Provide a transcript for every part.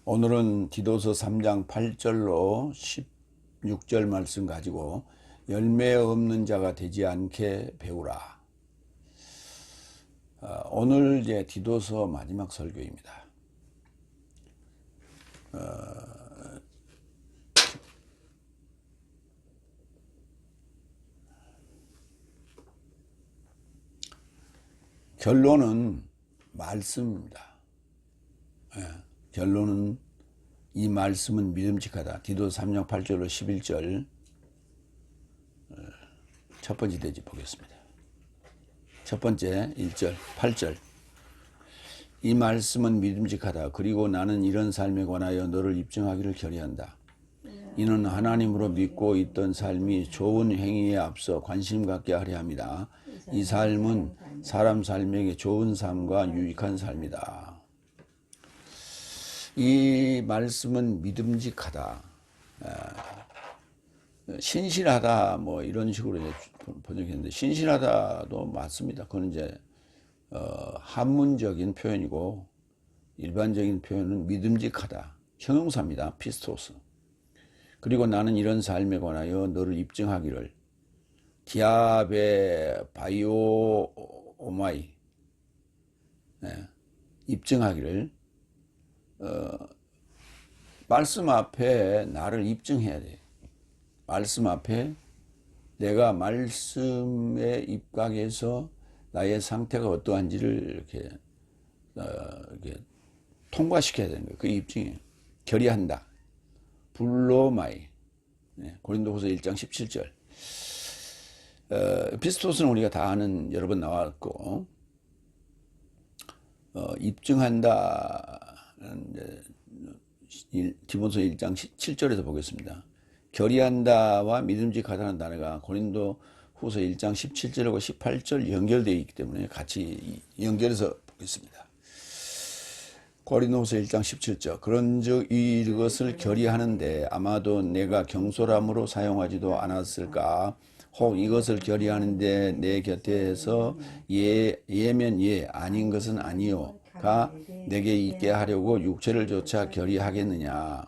오늘은 디도서 3장 8절로 16절 말씀 가지고 열매 없는 자가 되지 않게 배우라. 오늘 이제 디도서 마지막 설교입니다. 결론은 말씀입니다. 결론은 이 말씀은 믿음직하다. 디도서 3장 8절로 11절 첫 번째 대지 보겠습니다. 첫 번째 1절 8절 이 말씀은 믿음직하다. 그리고 나는 이런 삶에 관하여 너를 입증하기를 결의한다. 이는 하나님으로 믿고 있던 삶이 좋은 행위에 앞서 관심 갖게 하려 합니다. 이 삶은 사람 삶에게 좋은 삶과 유익한 삶이다. 이 말씀은 믿음직하다, 신실하다 뭐 이런 식으로 이제 번역했는데, 신실하다도 맞습니다. 그건 이제 한문적인 표현이고, 일반적인 표현은 믿음직하다, 형용사입니다. 피스토스. 그리고 나는 이런 삶에 관하여 너를 입증하기를, 디아베 바이오 오마이, 입증하기를, 말씀 앞에 나를 입증해야 돼. 말씀 앞에 내가 말씀에 입각해서 나의 상태가 어떠한지를 이렇게 통과시켜야 되는 거예요. 그 입증이에요. 결의한다. 불로마이. 고린도후서 1장 17절. 피스토스는 우리가 다 아는, 여러 번 나왔고, 입증한다. 디모서 1장 7절에서 보겠습니다. 결의한다와 믿음직하다는 단어가 고린도 후서 1장 17절하고 18절 연결되어 있기 때문에 같이 연결해서 보겠습니다. 고린도후서 1장 17절 그런즉 이것을 결의하는데 아마도 내가 경솔함으로 사용하지도 않았을까. 혹 이것을 결의하는데 내 곁에서 예면 예 아닌 것은 아니요 가 내게 있게 하려고 육체를 조차 결의하겠느냐.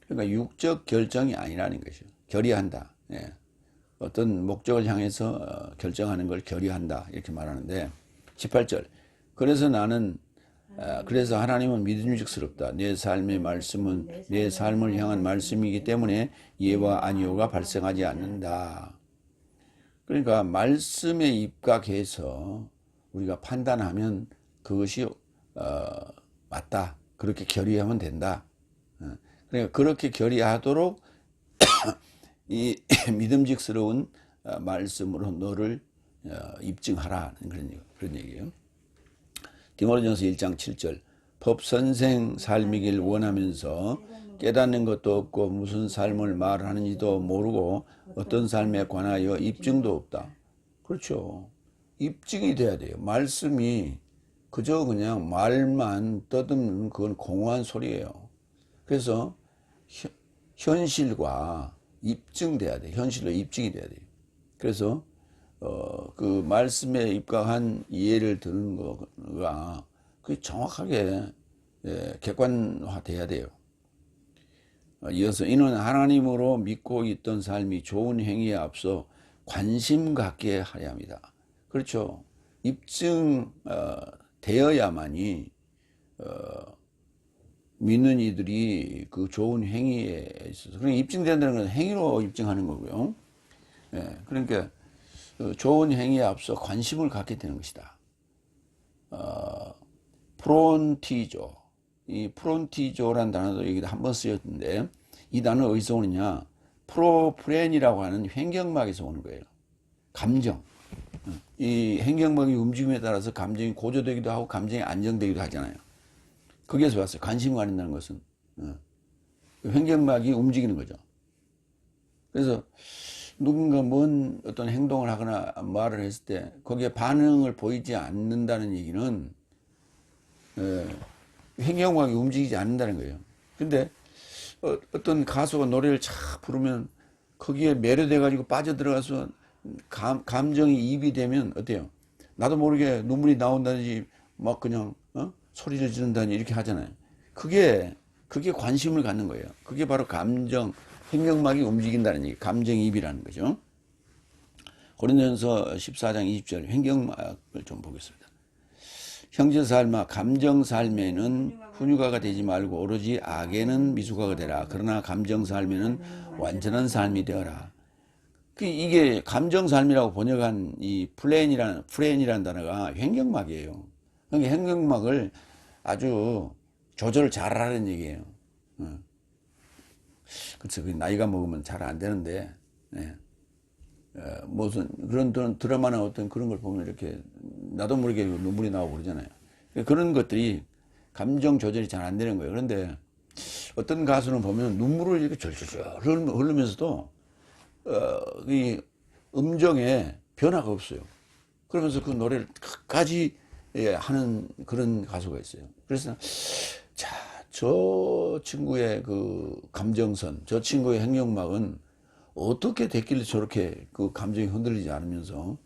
그러니까 육적 결정이 아니라는 것이죠. 결의한다. 어떤 목적을 향해서 결정하는 걸 결의한다 이렇게 말하는데, 18절 그래서 하나님은 믿음직스럽다. 내 삶의 말씀은 내 삶을 향한 말씀이기 때문에 예와 아니오가 발생하지 않는다. 그러니까 말씀에 입각해서 우리가 판단하면 그것이 맞다. 그렇게 결의하면 된다. 그러니까 그렇게 결의하도록 이 믿음직스러운 말씀으로 너를 입증하라. 그런 얘기예요. 디모데전서 1장 7절 법선생 삶이길 원하면서 깨닫는 것도 없고 무슨 삶을 말하는지도 모르고 어떤 삶에 관하여 입증도 없다. 그렇죠. 입증이 돼야 돼요. 말씀이 그저 그냥 말만 떠듬는 그건 공허한 소리예요. 그래서 현실과 입증돼야 돼요. 현실로 입증이 돼야 돼요. 그래서 그 말씀에 입각한 이해를 드는 거가 그게 정확하게 객관화돼야 돼요. 이어서 이는 하나님으로 믿고 있던 삶이 좋은 행위에 앞서 관심 갖게 하려 합니다. 그렇죠. 입증 되어야만이 믿는 이들이 그 좋은 행위에 있어서, 그러니까 입증된다는 건 행위로 입증하는 거고요. 그러니까 좋은 행위에 앞서 관심을 갖게 되는 것이다. 프론티조, 이 프론티조라는 단어도 여기다 한번 쓰였는데, 이 단어 어디서 오느냐? 프로프렌이라고 하는 횡격막에서 오는 거예요. 감정. 이 횡격막의 움직임에 따라서 감정이 고조되기도 하고 감정이 안정되기도 하잖아요. 거기에서 왔어요. 관심 가진다는 것은 횡격막이 움직이는 거죠. 그래서 누군가 뭔 어떤 행동을 하거나 말을 했을 때 거기에 반응을 보이지 않는다는 얘기는 횡격막이 움직이지 않는다는 거예요. 근데 어떤 가수가 노래를 착 부르면 거기에 매료돼 가지고 빠져들어가서 감정이 입이 되면 어때요? 나도 모르게 눈물이 나온다든지 막 그냥 소리를 지른다니 이렇게 하잖아요. 그게 관심을 갖는 거예요. 그게 바로 감정, 행영막이 움직인다는 얘기, 감정이입이라는 거죠. 고린도전서 14장 20절 행영막을 좀 보겠습니다. 형제삶아 감정삶에는 훈육아가 되지 말고 오로지 악에는 미숙아가 되라. 그러나 감정삶에는 완전한 삶이 되어라. 이게 감정삶이라고 번역한 이 프레인이라는 단어가 횡격막이에요. 그러니까 횡격막을 아주 조절을 잘하라는 얘기예요. 그렇죠. 나이가 먹으면 잘 안 되는데, 네. 무슨 그런 드라마나 어떤 그런 걸 보면 이렇게 나도 모르게 눈물이 나오고 그러잖아요. 그런 것들이 감정 조절이 잘 안 되는 거예요. 그런데 어떤 가수는 보면 눈물을 이렇게 절절절 흐르면서도 이 음정에 변화가 없어요. 그러면서 그 노래를 끝까지 하는 그런 가수가 있어요. 그래서 자, 저 친구의 그 감정선, 저 친구의 행역막은 어떻게 됐길래 저렇게 그 감정이 흔들리지 않으면서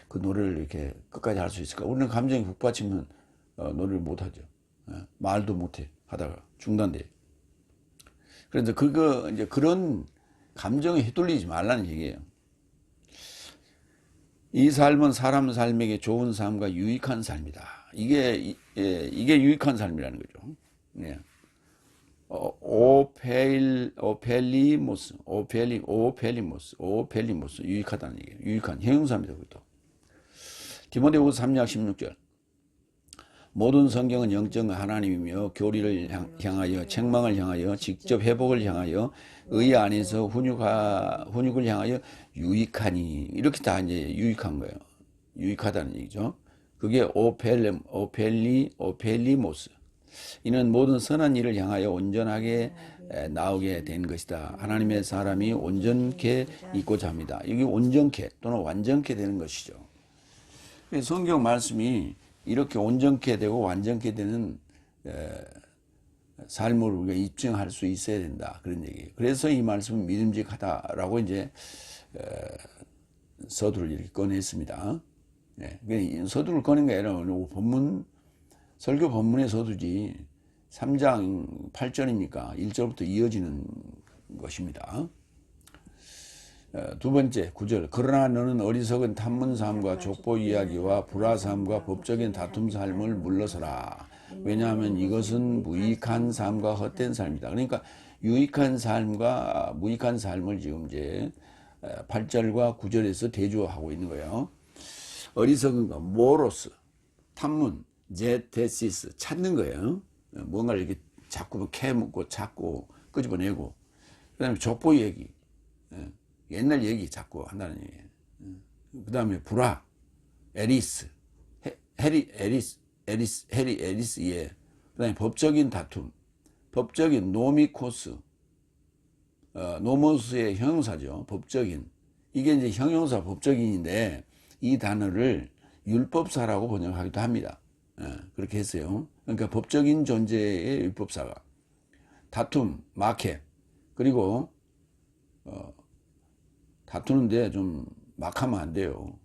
그 노래를 이렇게 끝까지 할 수 있을까? 우리는 감정이 북받치면 노래를 못 하죠. 말도 못해 하다가 중단돼. 그런데 이제 그런 감정에 휘둘리지 말라는 얘기예요. 이 삶은 사람 삶에게 좋은 삶과 유익한 삶이다. 이게 유익한 삶이라는 거죠. 네. 오펠리모스 유익하다는 얘기예요. 유익한 형용사입니다. 그것도. 디모데후서 3장 16절 모든 성경은 영적 하나님이며 교리를 향하여 책망을 향하여 직접 회복을 향하여 의 안에서 훈육을 향하여 유익하니 이렇게 다 이제 유익한 거예요. 유익하다는 얘기죠. 그게 오펠리모스 이는 모든 선한 일을 향하여 온전하게 나오게 된 것이다. 하나님의 사람이 온전케 있고자 합니다. 이게 온전케 또는 완전케 되는 것이죠. 성경 말씀이 이렇게 온전케 되고 완전케 되는 삶을 우리가 입증할 수 있어야 된다. 그런 얘기예요. 그래서 이 말씀은 믿음직하다라고 이제 서두를 이렇게 꺼냈습니다. 서두를 꺼낸 게 아니라 설교 본문의 서두지 3장 8절이니까 1절부터 이어지는 것입니다. 두 번째 9절 그러나 너는 어리석은 탐문삶과 족보 이야기와 불화삶과 법적인 다툼 삶을 물러서라. 왜냐하면 이것은 무익한 삶과 헛된 삶이다. 그러니까 유익한 삶과 무익한 삶을 지금 이제 8절과 9절에서 대조하고 있는 거예요. 어리석은 거 모로스 탐문 제테시스 찾는 거예요. 뭔가를 이렇게 자꾸 캐묻고 찾고 끄집어내고 그 다음에 족보 얘기 옛날 얘기 자꾸 한다는 얘기예요. 그 다음에 불화 에리스 예. 그 다음에 법적인 다툼 법적인 노미코스 노모스의 형용사죠. 법적인 이게 이제 형용사 법적인인데 이 단어를 율법사라고 번역하기도 합니다. 그렇게 했어요. 그러니까 법적인 존재의 율법사가 다툼, 마켓 그리고 다투는데 좀 막 하면 안 돼요.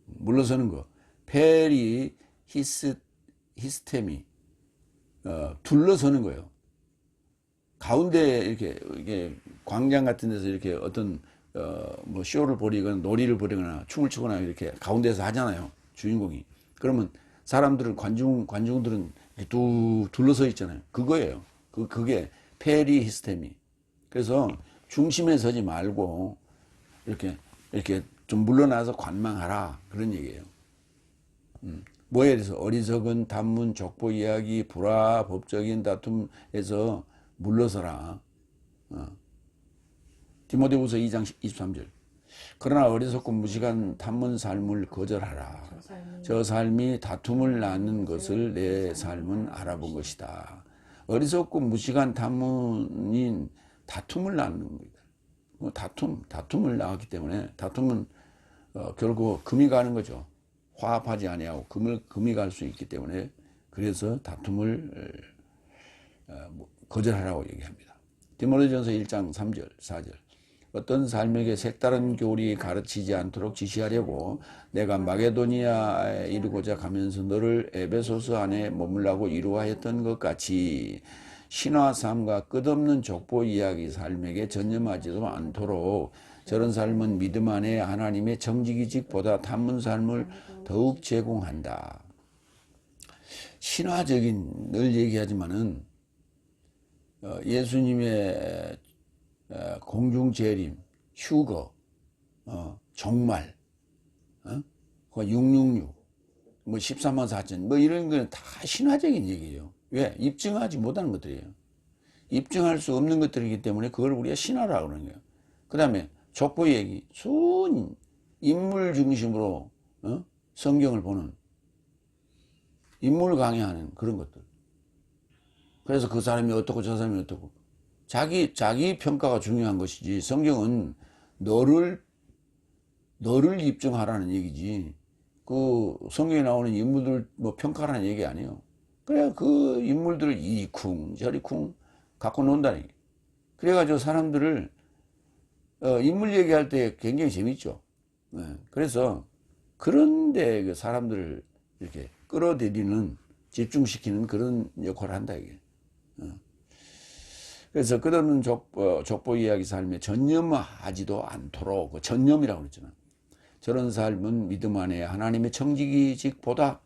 물러서는 거 페리 히스테미 둘러서는 거예요. 가운데 이렇게 광장 같은 데서 이렇게 어떤 뭐 쇼를 벌이거나 놀이를 벌이거나 춤을 추거나 이렇게 가운데서 하잖아요. 주인공이. 그러면 사람들은 관중들은 뚝 둘러서 있잖아요. 그거예요. 그게 페리히스테미. 그래서 중심에 서지 말고 이렇게 좀 물러나서 관망하라 그런 얘기예요. 뭐에 대해서 어리석은 탐문 족보 이야기 불화 법적인 다툼에서 물러서라. 디모데후서 2장 23절 그러나 어리석고 무식한 탐문 삶을 거절하라. 저 삶이 다툼을 낳는 것을 내 삶은 알아본 것이다. 어리석고 무식한 탐문인 다툼을 낳는 겁니다. 다툼을 낳았기 때문에 다툼은 결국 금이 가는 거죠. 화합하지 아니하고 금이 갈 수 있기 때문에 그래서 다툼을 거절하라고 얘기합니다. 디모데전서 1장 3절 4절 어떤 삶에게 색다른 교리 가르치지 않도록 지시하려고 내가 마게도니아에 이르고자 가면서 너를 에베소서 안에 머물라고 이루하였던 것 같이 신화 삶과 끝없는 족보 이야기 삶에게 전념하지도 않도록 저런 삶은 믿음 안에 하나님의 정직이직보다 탐문 삶을 더욱 제공한다. 신화적인 늘 얘기하지만은 예수님의 공중재림, 휴거, 종말, 666, 뭐 14만 4천, 뭐 이런 건 다 신화적인 얘기예요. 왜? 입증하지 못하는 것들이에요. 입증할 수 없는 것들이기 때문에 그걸 우리가 신화라고 그러는 거예요. 그 다음에 족보 얘기, 순 인물 중심으로 성경을 보는, 인물 강의하는 그런 것들. 그래서 그 사람이 어떻고 저 사람이 어떻고 자기 평가가 중요한 것이지, 성경은 너를 입증하라는 얘기지, 그 성경에 나오는 인물들 뭐 평가라는 얘기 아니에요. 그래, 그 인물들을 이리 쿵 저리 쿵 갖고 논다는 얘기. 그래가지고 사람들을 인물 얘기할 때 굉장히 재밌죠. 그래서 그런데 그 사람들을 이렇게 끌어들이는, 집중시키는 그런 역할을 한다 이게. 그래서 끝없는 족보 이야기 삶에 전념하지도 않도록, 그 전념이라고 그랬잖아. 저런 삶은 믿음 안에 하나님의 정직이직보다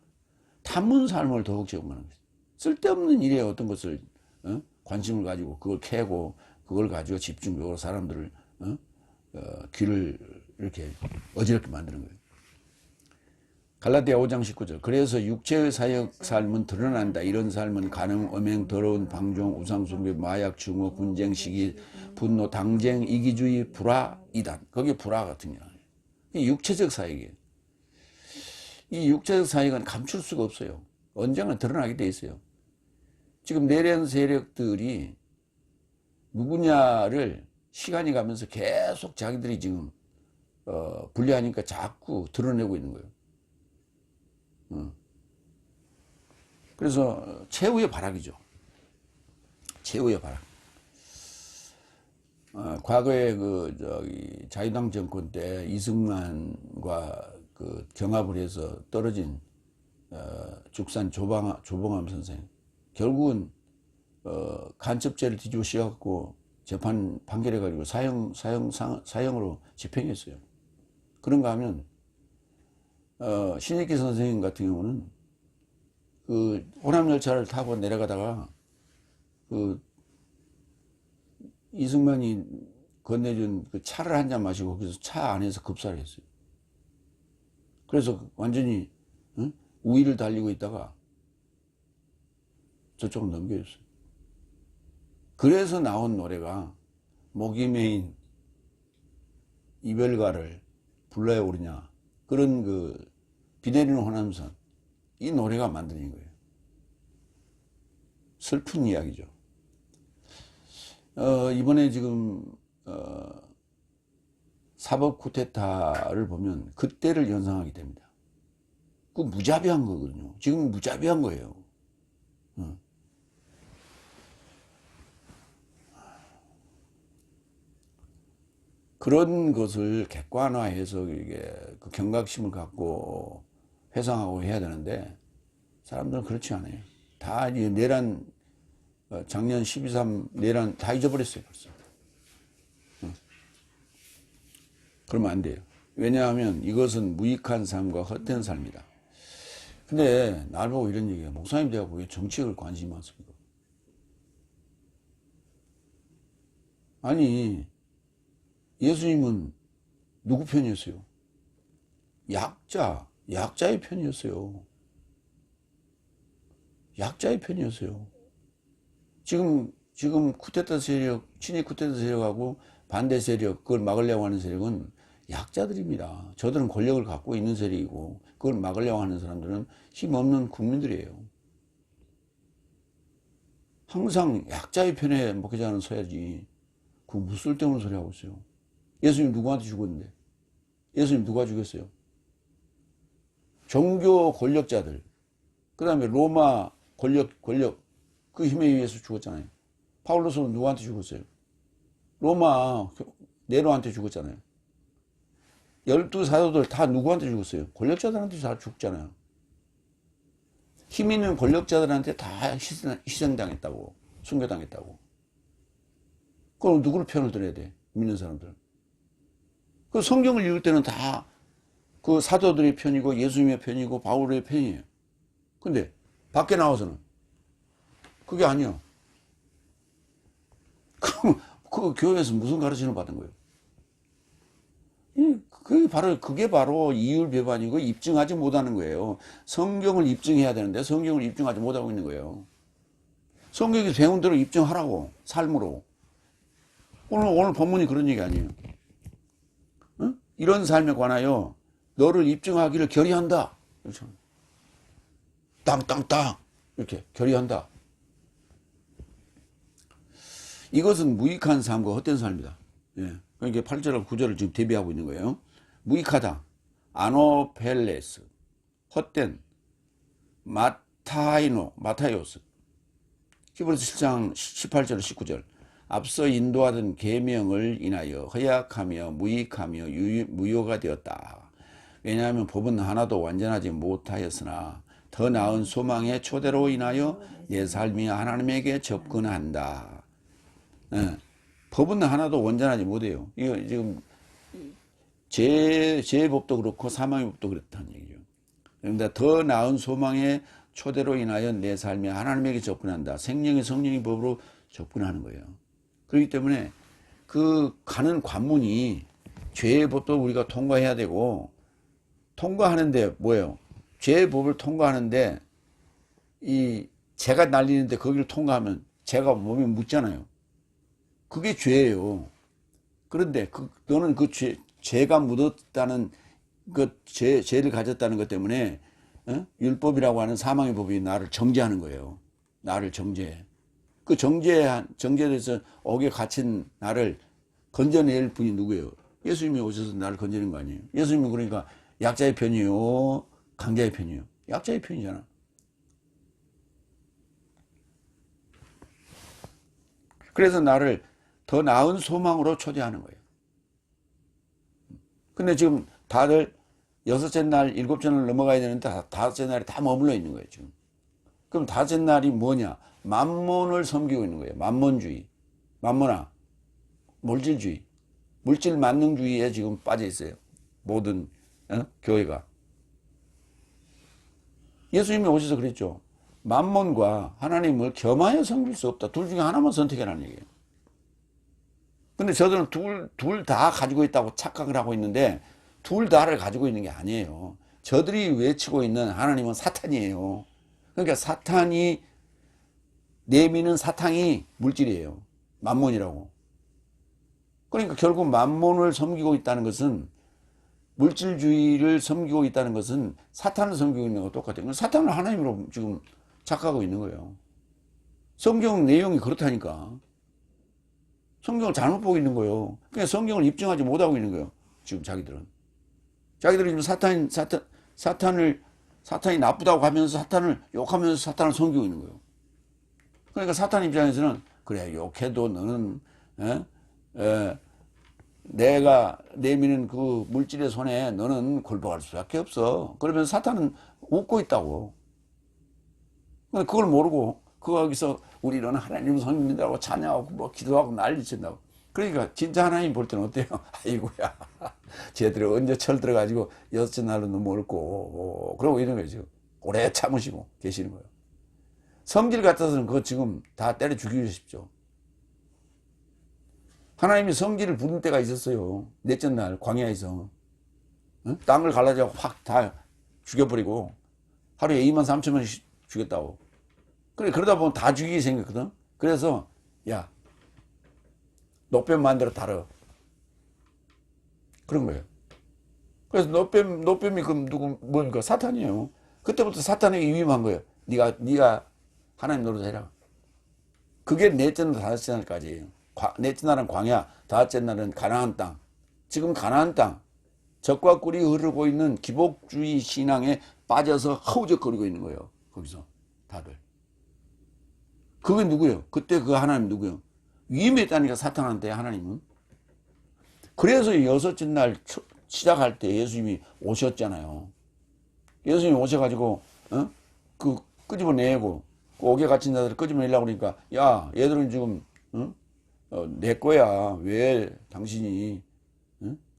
탐문 삶을 더욱 제공하는 거지. 쓸데없는 일에 어떤 것을 관심을 가지고 그걸 캐고 그걸 가지고 집중적으로 사람들을 귀를 이렇게 어지럽게 만드는 거예요. 갈라디아 5장 19절. 그래서 육체의 사역 삶은 드러난다. 이런 삶은 간음, 음행, 더러운 방종, 우상숭배, 마약, 증오, 분쟁, 시기, 분노, 당쟁, 이기주의, 불화, 이단. 거기에 불화 같은 게 나와요. 이 육체적 사역이에요. 이 육체적 사역은 감출 수가 없어요. 언젠가 드러나게 돼 있어요. 지금 내란 세력들이 누구냐를 시간이 가면서 계속 자기들이 지금 분리하니까 자꾸 드러내고 있는 거예요. 그래서 최후의 발악이죠. 최후의 발악. 과거에 자유당 정권 때 이승만과 그 경합을 해서 떨어진 죽산 조봉암 선생, 결국은 간첩죄를 뒤집어 씌워갖고 재판 판결해가지고 사형으로 집행했어요. 그런가 하면 신익기 선생님 같은 경우는 그 호남열차를 타고 내려가다가 그 이승만이 건네준 그 차를 한 잔 마시고 거기서 차 안에서 급사를 했어요. 그래서 완전히 우위를 달리고 있다가 저쪽으로 넘겨졌어요. 그래서 나온 노래가 목이 메인 이별가를 불러야 오르냐, 그런 그 비 내리는 호남선, 이 노래가 만들어진 거예요. 슬픈 이야기죠. 이번에 지금 사법 쿠데타를 보면 그때를 연상하게 됩니다. 그 무자비한 거거든요. 지금 무자비한 거예요. 그런 것을 객관화해서 이게 그 경각심을 갖고 회상하고 해야 되는데 사람들은 그렇지 않아요. 다 이제 내란, 작년 12.3 내란 다 잊어버렸어요, 벌써. 그러면 안 돼요. 왜냐하면 이것은 무익한 삶과 헛된 삶이다. 근데 날 보고 이런 얘기해요. 목사님 되고 왜 정치에 관심이 많습니까? 아니, 예수님은 누구 편이었어요? 약자의 편이었어요. 약자의 편이었어요. 지금 쿠데타 세력, 친일 쿠데타 세력하고 반대 세력, 그걸 막으려고 하는 세력은 약자들입니다. 저들은 권력을 갖고 있는 세력이고, 그걸 막으려고 하는 사람들은 힘없는 국민들이에요. 항상 약자의 편에 목회자는 서야지. 그 무슨 쓸데없는 소리 하고 있어요. 예수님 누구한테 죽었는데? 예수님 누가 죽였어요? 종교 권력자들, 그 다음에 로마 권력, 그 힘에 의해서 죽었잖아요. 파울로스는 누구한테 죽었어요? 로마 네로한테 죽었잖아요. 12사도들 다 누구한테 죽었어요? 권력자들한테 다 죽잖아요. 힘 있는 권력자들한테 다 희생당했다고, 순교당했다고. 그럼 누구를 편을 들어야 돼? 믿는 사람들. 그 성경을 읽을 때는 다 그 사도들의 편이고 예수님의 편이고 바울의 편이에요. 근데 밖에 나와서는 그게 아니야. 그럼 그 교회에서 무슨 가르침을 받은 거예요? 그게 바로 이율배반이고 입증하지 못하는 거예요. 성경을 입증해야 되는데 성경을 입증하지 못하고 있는 거예요. 성경에서 배운 대로 입증하라고, 삶으로. 오늘 본문이 그런 얘기 아니에요. 응? 이런 삶에 관하여 너를 입증하기를 결의한다. 그렇죠. 땅땅땅 이렇게 결의한다. 이것은 무익한 삶과 헛된 삶이다. 예. 그러니까 8절하고 9절을 지금 대비하고 있는 거예요. 무익하다. 아노펠레스. 헛된. 마타이오스. 히브리서 7장 18절 19절. 앞서 인도하던 계명을 인하여 허약하며 무익하며 무효가 되었다. 왜냐하면 법은 하나도 완전하지 못하였으나 더 나은 소망의 초대로 인하여 내 삶이 하나님에게 접근한다. 예. 법은 하나도 완전하지 못해요. 이거 지금 죄법도 그렇고 사망의 법도 그렇다는 얘기죠. 그런데 더 나은 소망의 초대로 인하여 내 삶이 하나님에게 접근한다. 생명의 성령의 법으로 접근하는 거예요. 그렇기 때문에 그 가는 관문이 죄의 법도 우리가 통과해야 되고, 통과하는데 뭐예요? 죄의 법을 통과하는데 이 죄가 날리는데 거기를 통과하면 죄가 몸에 묻잖아요. 그게 죄예요. 그런데 너는 그 죄가 묻었다는 그 죄를 가졌다는 것 때문에 율법이라고 하는 사망의 법이 나를 정죄하는 거예요. 나를 정죄해. 그 정죄돼서 옥에 갇힌 나를 건져낼 분이 누구예요? 예수님이 오셔서 나를 건지는 거 아니에요? 예수님이 그러니까 약자의 편이요, 강자의 편이요? 약자의 편이잖아. 그래서 나를 더 나은 소망으로 초대하는 거예요. 근데 지금 다들 6째 날, 7째 날 넘어가야 되는데 5째 날이 다 머물러 있는 거예요, 지금. 그럼 5째 날이 뭐냐? 만몬을 섬기고 있는 거예요. 만몬주의. 만몬아. 물질주의. 물질 만능주의에 지금 빠져 있어요. 모든 교회가. 예수님이 오셔서 그랬죠. 만몬과 하나님을 겸하여 섬길 수 없다. 둘 중에 하나만 선택해라는 얘기예요. 근데 저들은 둘 다 가지고 있다고 착각을 하고 있는데 둘 다를 가지고 있는 게 아니에요. 저들이 외치고 있는 하나님은 사탄이에요. 그러니까 사탄이 내미는 사탕이 물질이에요. 만몬이라고. 그러니까 결국 만몬을 섬기고 있다는 것은, 물질주의를 섬기고 있다는 것은 사탄을 섬기고 있는 것과 똑같아요. 사탄을 하나님으로 지금 착각하고 있는 거예요. 성경 내용이 그렇다니까. 성경을 잘못 보고 있는 거예요. 그냥 성경을 입증하지 못하고 있는 거예요. 지금 자기들은 지금 사탄이 나쁘다고 하면서 사탄을 욕하면서 사탄을 섬기고 있는 거예요. 그러니까 사탄 입장에서는 그래, 욕해도 너는 내가 내미는 그 물질의 손에 너는 굴복할 수밖에 없어. 그러면서 사탄은 웃고 있다고. 그걸 모르고 거기서 우리는 하나님을 섬긴다고 찬양하고 뭐 기도하고 난리친다고. 그러니까 진짜 하나님 볼 때는 어때요? 아이고야, 쟤들이 언제 철 들어가지고 6째 날로 넘어올고 그러고 이런 거죠. 오래 참으시고 계시는 거예요. 성질 같아서는 그거 지금 다 때려 죽이고 싶죠. 하나님이 성질을 부른 때가 있었어요. 넷째 날 광야에서 땅을 갈라져 확 다 죽여버리고 하루에 23,000명씩 죽였다고. 그래, 그러다 보면 다 죽이게 생겼거든. 그래서 야, 노뱀 만들어 다뤄. 그런 거예요. 그래서 노뱀이 그럼 뭡니까? 사탄이에요. 그때부터 사탄에게 위임한 거예요. 네가 하나님 노릇해라. 그게 넷째 날, 5째 날까지예요. 넷째 날은 광야, 5째 날은 가나안 땅. 지금 가나안 땅, 젖과 꿀이 흐르고 있는 기복주의 신앙에 빠져서 허우적거리고 있는 거예요. 거기서 다들. 그게 누구예요? 그때 그 하나님 누구예요? 위임했다니까, 사탄한테 하나님은. 그래서 여섯째 날 시작할 때 예수님이 오셨잖아요. 예수님이 오셔가지고 그 끄집어내고 그 옥에 갇힌 자들을 끄집어내려고 그러니까 야 얘들은 지금 내 거야 왜 당신이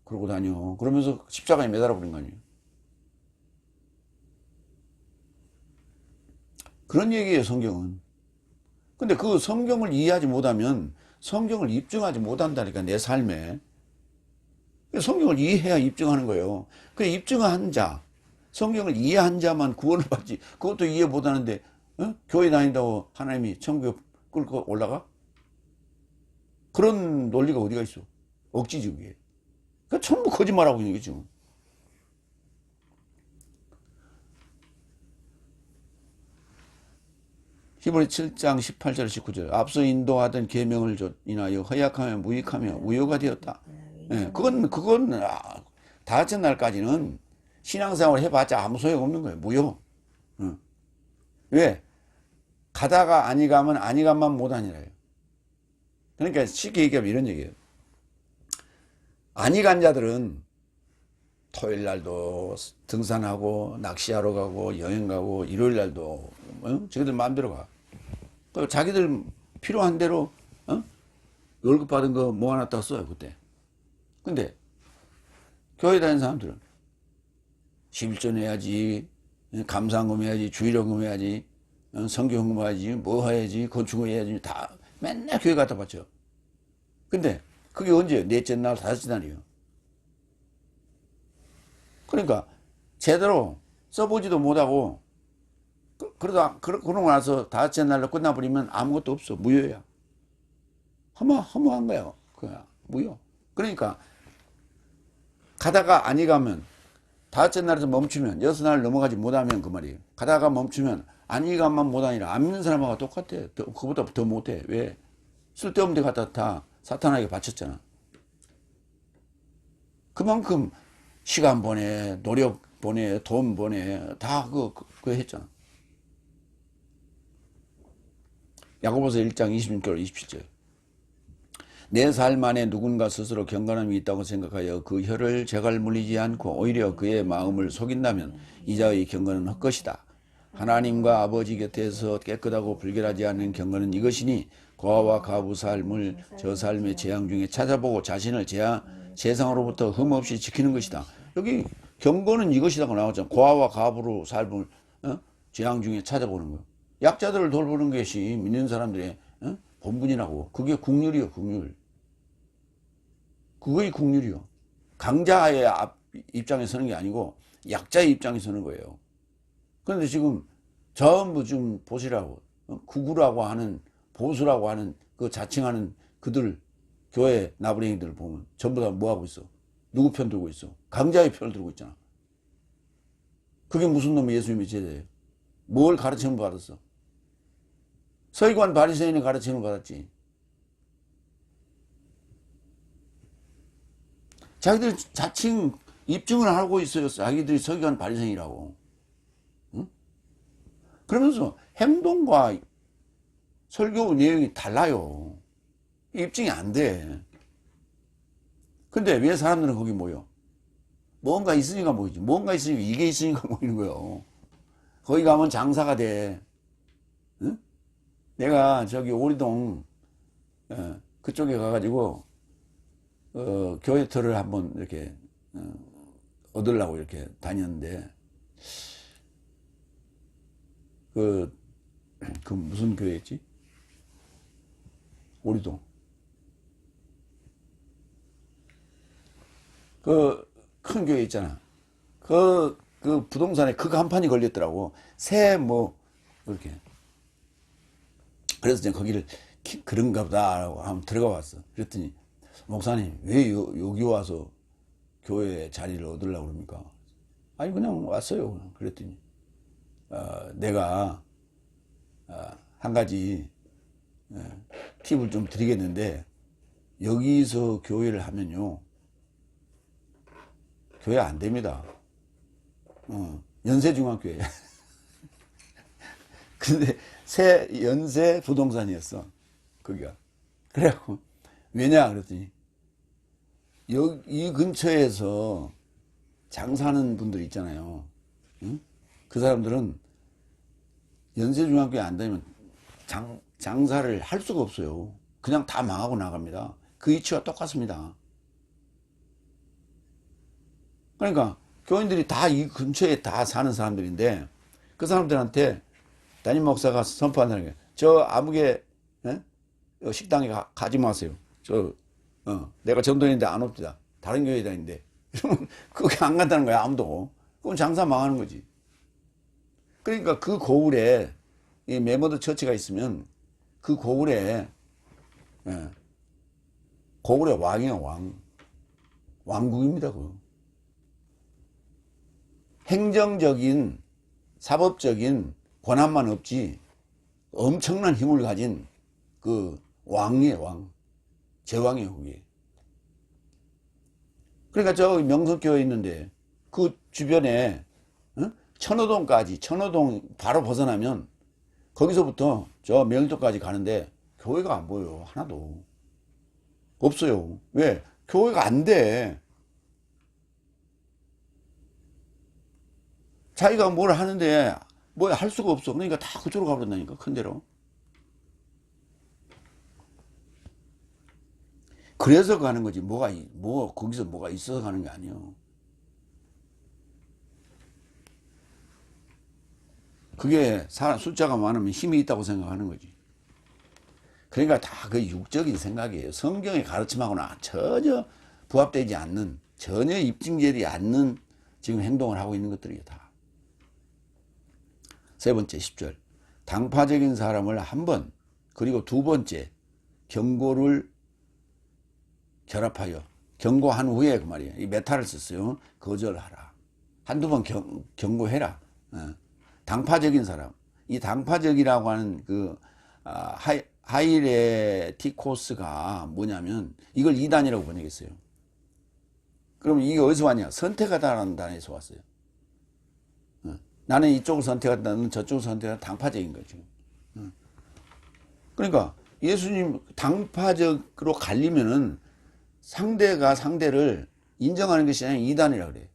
그러고 다녀 그러면서 십자가에 매달아 버린 거 아니에요. 그런 얘기예요 성경은. 근데 그 성경을 이해하지 못하면 성경을 입증하지 못한다니까 내 삶에. 성경을 이해해야 입증하는 거예요. 그 입증한 자, 성경을 이해한 자만 구원을 받지. 그것도 이해 못하는데 교회 다닌다고 하나님이 천국에 끌고 올라가? 그런 논리가 어디가 있어? 억지지 그게. 그러니까 전부 거짓말하고 있는 게 지금. 히브리 7장 18절 19절 앞서 인도하던 계명을 인하여 허약하며 무익하며 무효가 되었다. 예, 그건 다섯째 날까지는 신앙생활 해봤자 아무 소용 없는 거예요. 무효. 왜? 가다가 아니 가면 아니 가만 못하니라요. 그러니까 쉽게 얘기하면 이런 얘기예요. 아니 간 자들은 토요일 날도 등산하고 낚시하러 가고 여행 가고 일요일 날도 자기들 마음대로 가. 자기들 필요한 대로 월급 받은 거 모아놨다 써요 그때. 근데 교회 다니는 사람들은 11조 해야지, 감사헌금 해야지, 주일헌금 해야지, 성경헌금 해야지, 뭐 해야지, 건축을 해야지 다 맨날 교회 갖다 바쳐. 근데 그게 언제예요? 넷째 날, 다섯째 날이에요. 그러니까 제대로 써보지도 못하고 그러고 나서 다섯째 날로 끝나버리면 아무것도 없어. 무효야. 허무한 거예요. 그냥 무효. 그러니까 가다가 아니 가면 다섯째 날에서 멈추면 여섯 날 넘어가지 못하면 그 말이에요. 가다가 멈추면 아니 가만 못하니라 안 믿는 사람하고 똑같아. 그보다 더 못해. 왜? 쓸데없는 데 갖다 다 사탄에게 바쳤잖아. 그만큼 시간 보내, 노력 보내, 돈 보내 다 그거 했잖아. 야고보서 1장 26절 27절 내 삶 안에 누군가 스스로 경건함이 있다고 생각하여 그 혀를 제갈 물리지 않고 오히려 그의 마음을 속인다면 이자의 경건은 헛것이다. 하나님과 아버지 곁에서 깨끗하고 불결하지 않은 경건은 이것이니 고아와 가부 삶을 저 삶의 재앙 중에 찾아보고 자신을 재상으로부터 흠없이 지키는 것이다. 여기 경건은 이것이라고 나왔잖아. 고아와 가부로 삶을 재앙 중에 찾아보는 거예요. 약자들을 돌보는 것이 믿는 사람들의 본분이라고. 그게 국률이요, 국률. 그거의 국률이요. 강자의 입장에 서는 게 아니고 약자의 입장에 서는 거예요. 그런데 지금 전부 좀 보시라고 구구라고 하는 보수라고 하는 그 자칭하는 그들 교회 나부랭이들 보면 전부 다 뭐하고 있어? 누구 편 들고 있어? 강자의 편을 들고 있잖아. 그게 무슨 놈의 예수님의 제자예요? 뭘 가르침을 받았어? 서기관 바리새인의 가르침을 받았지. 자기들 자칭 입증을 하고 있어요. 자기들이 서기관 바리새인이라고. 응? 그러면서 행동과 설교 내용이 달라요. 입증이 안 돼. 근데 왜 사람들은 거기 모여? 뭔가 있으니까 모이지. 뭔가 있으니까 이게 있으니까 모이는 거예요. 거기 가면 장사가 돼. 응? 내가 저기 오리동 그쪽에 가가지고 교회터를 한번 이렇게 얻으려고 이렇게 다녔는데 그 무슨 교회였지? 오리동 그 큰 교회 있잖아. 그 부동산에 그 간판이 걸렸더라고. 새 뭐 그렇게. 그래서 제가 거기를 그런가 보다라고 한번 들어가 봤어. 그랬더니 목사님 왜 여기 와서 교회 자리를 얻으려고 그럽니까? 아니 그냥 왔어요. 그랬더니 내가 한 가지 팁을 좀 드리겠는데 여기서 교회를 하면요 교회 안 됩니다. 연세중앙교회. 근데 새 연세 부동산이었어 거기가. 그래갖고 왜냐 그랬더니 이 근처에서 장사하는 분들 있잖아요. 응? 그 사람들은 연세중학교에 안 다니면 장사를 할 수가 없어요. 그냥 다 망하고 나갑니다. 그 이치와 똑같습니다. 그러니까 교인들이 다 이 근처에 다 사는 사람들인데 그 사람들한테 담임 목사가 선포한다는 게 저 아무개 식당에 가지 마세요. 내가 전도인인데 안 옵니다. 다른 교회 다니는데 이러면 그게 안 간다는 거야. 아무도. 그건 장사 망하는 거지. 그러니까 그 고을에 이 메모드 처치가 있으면 그 고을에 고을의 왕이야. 왕국입니다. 그 행정적인 사법적인 권한만 없지 엄청난 힘을 가진 그 왕이에요. 제왕이에요. 그게. 그러니까 저 명성교회 있는데 그 주변에 천호동까지, 천호동 바로 벗어나면 거기서부터 저 멸도까지 가는데 교회가 안 보여요. 하나도 없어요. 왜? 교회가 안 돼. 자기가 뭘 하는데 뭐 할 수가 없어. 그러니까 다 그쪽으로 가버린다니까. 큰 데로. 그래서 가는 거지. 거기서 뭐가 있어서 가는 게 아니에요. 그게 사람 숫자가 많으면 힘이 있다고 생각하는 거지. 그러니까 다 그 육적인 생각이에요. 성경의 가르침하고는 전혀 부합되지 않는, 전혀 입증되지 않는 지금 행동을 하고 있는 것들이에요. 다. 세 번째 10절. 당파적인 사람을 한 번, 그리고 두 번째 경고를 결합하여, 경고한 후에 그 말이에요. 이 메타를 썼어요. 거절하라. 한두 번 경고해라. 당파적인 사람. 이 당파적이라고 하는 그 하이레티코스가 뭐냐면 이걸 이단이라고 번역했어요. 그럼 이게 어디서 왔냐? 선택하다라는 단어에서 왔어요. 나는 이쪽을 선택한다, 너는 저쪽을 선택한다. 당파적인 거죠. 그러니까 예수님 당파적으로 갈리면은 상대가 상대를 인정하는 것이 아니라 이단이라 그래요.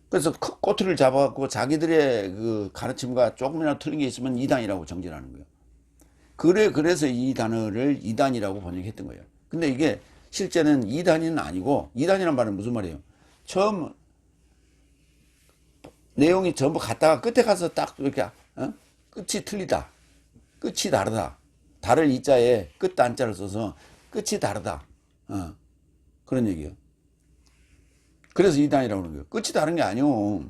그래서 꼬투리를 잡아갖고 자기들의 그 가르침과 조금이라도 틀린 게 있으면 이단이라고 정죄하는 거예요. 그래서 이 단어를 이단이라고 번역했던 거예요. 근데 이게 실제는 이단은 아니고, 이단이란 말은 무슨 말이에요? 처음 내용이 전부 갔다가 끝에 가서 딱 이렇게 끝이 틀리다, 끝이 다르다, 다를 이자에 끝 단자를 써서 끝이 다르다, 그런 얘기예요. 그래서 이단이라고 하는 거예요. 끝이 다른 게 아니요.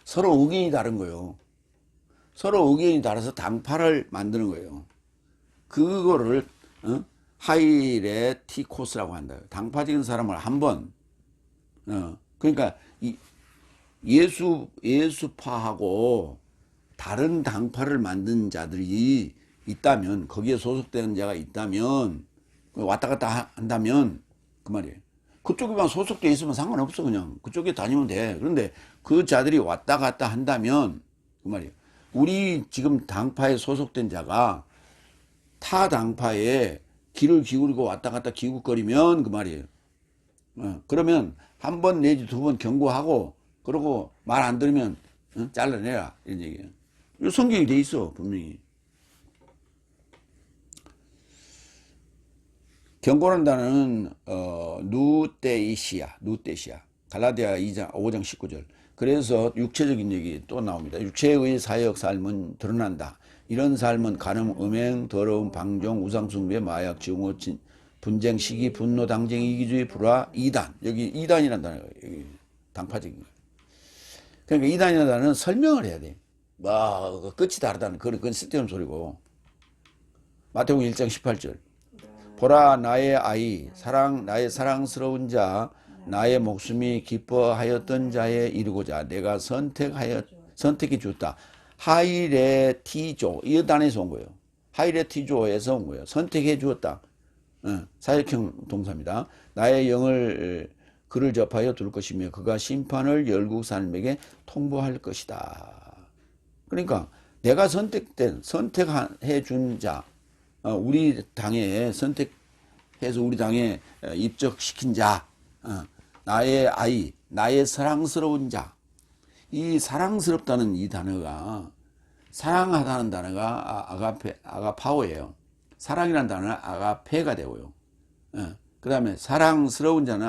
서로 의견이 다른 거예요. 서로 의견이 다르서 당파를 만드는 거예요. 그거를 하이레티코스라고 한다. 당파적인 사람을 한 번, 그러니까 예수파하고 다른 당파를 만든 자들이 있다면, 거기에 소속되는 자가 있다면, 왔다 갔다 한다면 그 말이에요. 그쪽에만 소속돼 있으면 상관없어. 그냥 그쪽에 다니면 돼. 그런데 그 자들이 왔다 갔다 한다면 그 말이에요. 우리 지금 당파에 소속된 자가 타 당파에 귀를 기울이고 왔다 갔다 기웃거리면 그 말이에요. 그러면 한 번 내지 두 번 경고하고, 그러고 말 안 들으면 잘라내라, 이런 얘기예요. 성경이 돼 있어, 분명히. 경고라는 단어는 누테시아 갈라디아 5장 19절. 그래서 육체적인 얘기 또 나옵니다. 육체의 사역 삶은 드러난다. 이런 삶은 간음, 음행, 더러움, 방종, 우상숭배, 마약, 증오, 분쟁, 시기, 분노, 당쟁, 이기주의, 불화, 이단. 여기 이단이라는 단어가 당파적인 거예요. 그러니까 이단이라는 단어는 설명을 해야 돼. 끝이 다르다는 그건 쓸데없는 소리고. 마태복음 1장 18절. 보라, 나의 아이, 나의 사랑스러운 자, 나의 목숨이 기뻐하였던 자에 이르고자 내가 선택해 줬다. 하이레티조, 이 단에서 온 거예요. 하이레티조에서 온 거예요. 선택해 주었다. 사역형 동사입니다. 나의 영을 그를 접하여 둘 것이며 그가 심판을 열국 사람에게 통보할 것이다. 그러니까 내가 선택해 준 자, 우리 당에 해서 우리 당에 입적시킨 자, 나의 아이, 나의 사랑스러운 자. 이 사랑스럽다는 이 단어가, 사랑하다는 단어가 아가파오예요. 사랑이라는 단어는 아가페가 되고요. 그 다음에 사랑스러운 자는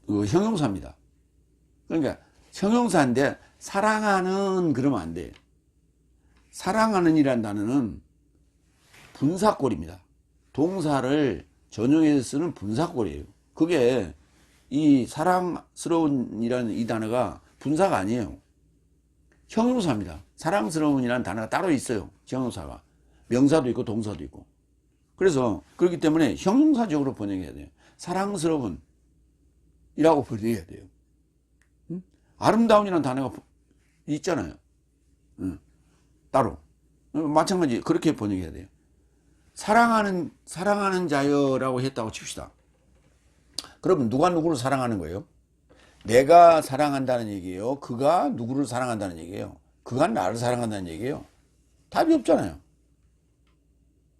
형용사입니다. 그러니까 형용사인데 사랑하는 그러면 안 돼. 사랑하는 이라는 단어는 분사꼴입니다. 동사를 전용해서 쓰는 분사꼴이에요. 그게 이 사랑스러운 이라는 이 단어가 분사가 아니에요. 형용사입니다. 사랑스러운 이라는 단어가 따로 있어요. 형용사가. 명사도 있고 동사도 있고. 그래서 그렇기 때문에 형용사적으로 번역해야 돼요. 사랑스러운 이라고 번역해야 돼요. 아름다운이라는 단어가 있잖아요. 따로. 마찬가지 그렇게 번역해야 돼요. 사랑하는 자여라고 했다고 칩시다. 그러면 누가 누구를 사랑하는 거예요? 내가 사랑한다는 얘기예요? 그가 누구를 사랑한다는 얘기예요? 그가 나를 사랑한다는 얘기예요? 답이 없잖아요.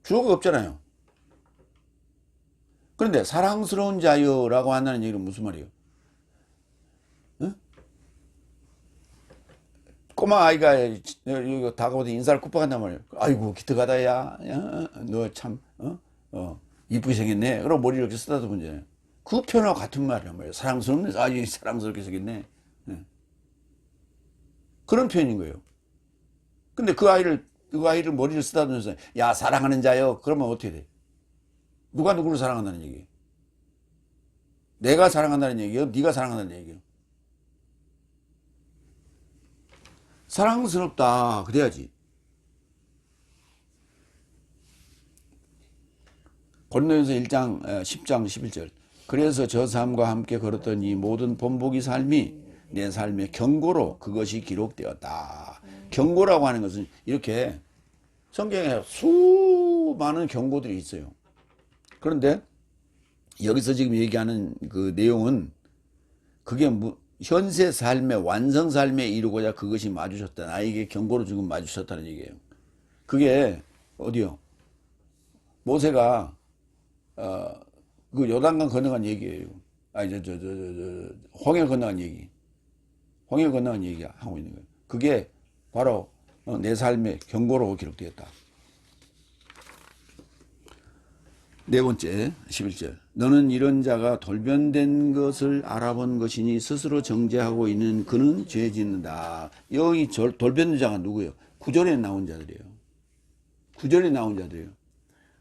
주어가 없잖아요. 그런데 사랑스러운 자여라고 한다는 얘기는 무슨 말이에요? 꼬마 아이가 다가오다 인사를 굽어간단 말이에요. 아이고 기특하다 야. 너 참 이쁘게 생겼네. 그럼 머리를 이렇게 쓰다듬은 거잖아요. 그 표현하고 같은 말이란 말이에요. 사랑스럽네. 아이 사랑스럽게 생겼네. 그런 표현인 거예요. 근데 그 아이를 머리를 쓰다듬으면서 야 사랑하는 자요. 그러면 어떻게 돼? 누가 누구를 사랑한다는 얘기예요? 내가 사랑한다는 얘기예요? 네가 사랑한다는 얘기예요? 사랑스럽다 그래야지. 고린도전서 1장 10장 11절 그래서 저 삶과 함께 걸었던 이 모든 본보기 삶이 내 삶의 경고로 그것이 기록되었다. 경고라고 하는 것은 이렇게 성경에 수많은 경고들이 있어요. 그런데 여기서 지금 얘기하는 그 내용은 그게 현세 삶의 완성 삶에 이루고자 그것이 마주쳤다. 나에게 경고로 지금 마주쳤다는 얘기예요. 그게 어디요? 모세가 그 요단강 건너간 얘기예요. 아니 홍해 건너간 얘기. 홍해 건너간 얘기 하고 있는 거예요. 그게 바로 내 삶의 경고로 기록되었다. 네 번째 11절 너는 이런 자가 돌변된 것을 알아본 것이니 스스로 정죄하고 있는 그는 죄 짓는다. 여기 돌변된 자가 누구예요? 구절에 나온 자들이에요. 구절에 나온 자들이에요.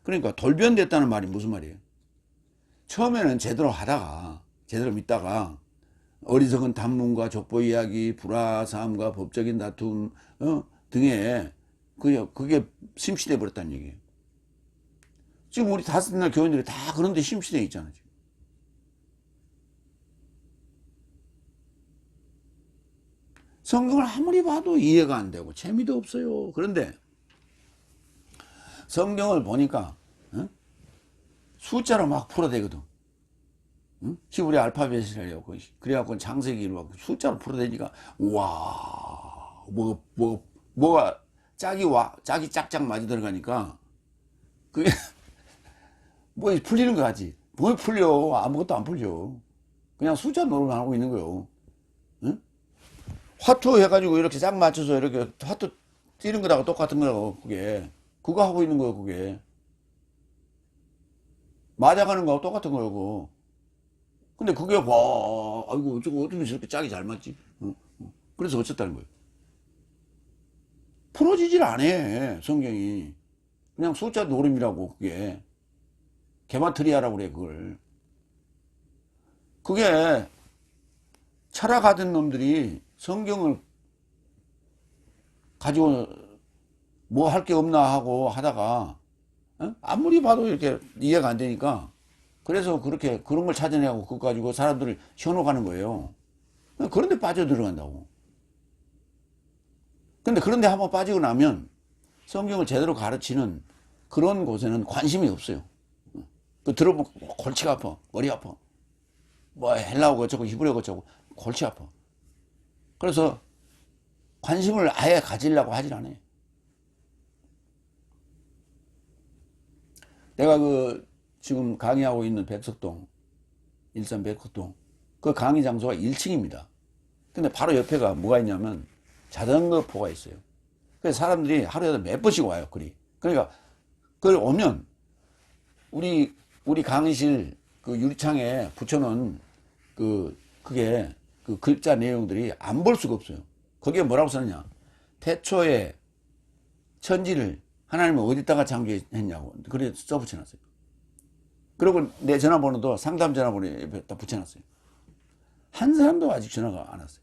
그러니까 돌변됐다는 말이 무슨 말이에요? 처음에는 제대로 하다가 제대로 믿다가 어리석은 탐문과 족보 이야기, 불화사함과 법적인 다툼 등에 그게 심취돼 버렸다는 얘기예요. 지금 우리 다섯 날 교인들이 다 그런 데 심취되어 있잖아요. 지금. 성경을 아무리 봐도 이해가 안 되고 재미도 없어요. 그런데 성경을 보니까 숫자로 막 풀어대거든. 히브리 알파벳이라고 그래갖고 창세기를 막 숫자로 풀어대니까 우와 뭐가 짝이 짝짝 맞아 들어가니까 그게 뭐 풀리는 거 같지. 뭘 풀려? 아무것도 안 풀려. 그냥 숫자 노릇만 하고 있는 거요. 응? 화투 해가지고 이렇게 짝 맞춰서 이렇게 화투 뛰는 거하고 똑같은 거라고 그게 그거 하고 있는 거예요. 그게 맞아가는 거하고 똑같은 거고. 근데 그게 와 아이고 저거 어떻게 저렇게 짝이 잘 맞지? 그래서 어쨌다는 거예요. 풀어지질 않아 성경이. 그냥 숫자 노름이라고 그게. 게마트리아라고 그래 그걸. 그게 철학하던 놈들이 성경을 가지고 뭐 할 게 없나 하고 하다가 아무리 봐도 이렇게 이해가 안 되니까 그래서 그렇게 그런 걸 찾아내고 그거 가지고 사람들을 현혹하는 거예요. 그런데 빠져 들어간다고. 근데 그런데 한번 빠지고 나면 성경을 제대로 가르치는 그런 곳에는 관심이 없어요. 그 들어보면 골치가 아파, 머리 아파. 뭐 헬라어가 어쩌고 히브리어가 어쩌고 골치 아파. 그래서 관심을 아예 가지려고 하질 않아요. 내가 지금 강의하고 있는 백석동, 일산 백석동, 그 강의 장소가 1층입니다. 근데 바로 옆에가 뭐가 있냐면 자전거 포가 있어요. 그래서 사람들이 하루에 몇 번씩 와요, 그러니까, 그걸 오면, 우리 강의실 유리창에 붙여놓은 그게 글자 내용들이 안 볼 수가 없어요. 거기에 뭐라고 써느냐. 태초에 천지를 하나님은 어디다가 창조했냐고. 그래 써붙여놨어요. 그리고 내 전화번호도 상담 전화번호에 다 붙여놨어요. 한 사람도 아직 전화가 안 왔어요.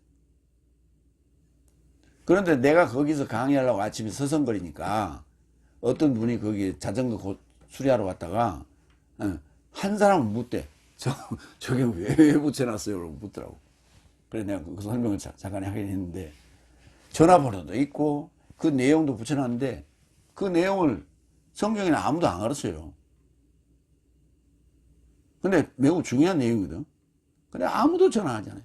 그런데 내가 거기서 강의하려고 아침에 서성거리니까 어떤 분이 거기 자전거 수리하러 왔다가 한 사람은 묻대. 저게 왜 붙여놨어요? 라고 묻더라고. 그래서 내가 그 설명을 잠깐 하긴 했는데 전화번호도 있고 그 내용도 붙여놨는데 그 내용을 성경에는 아무도 안 가르쳐요. 근데 매우 중요한 내용이거든. 근데 아무도 전화하잖아요.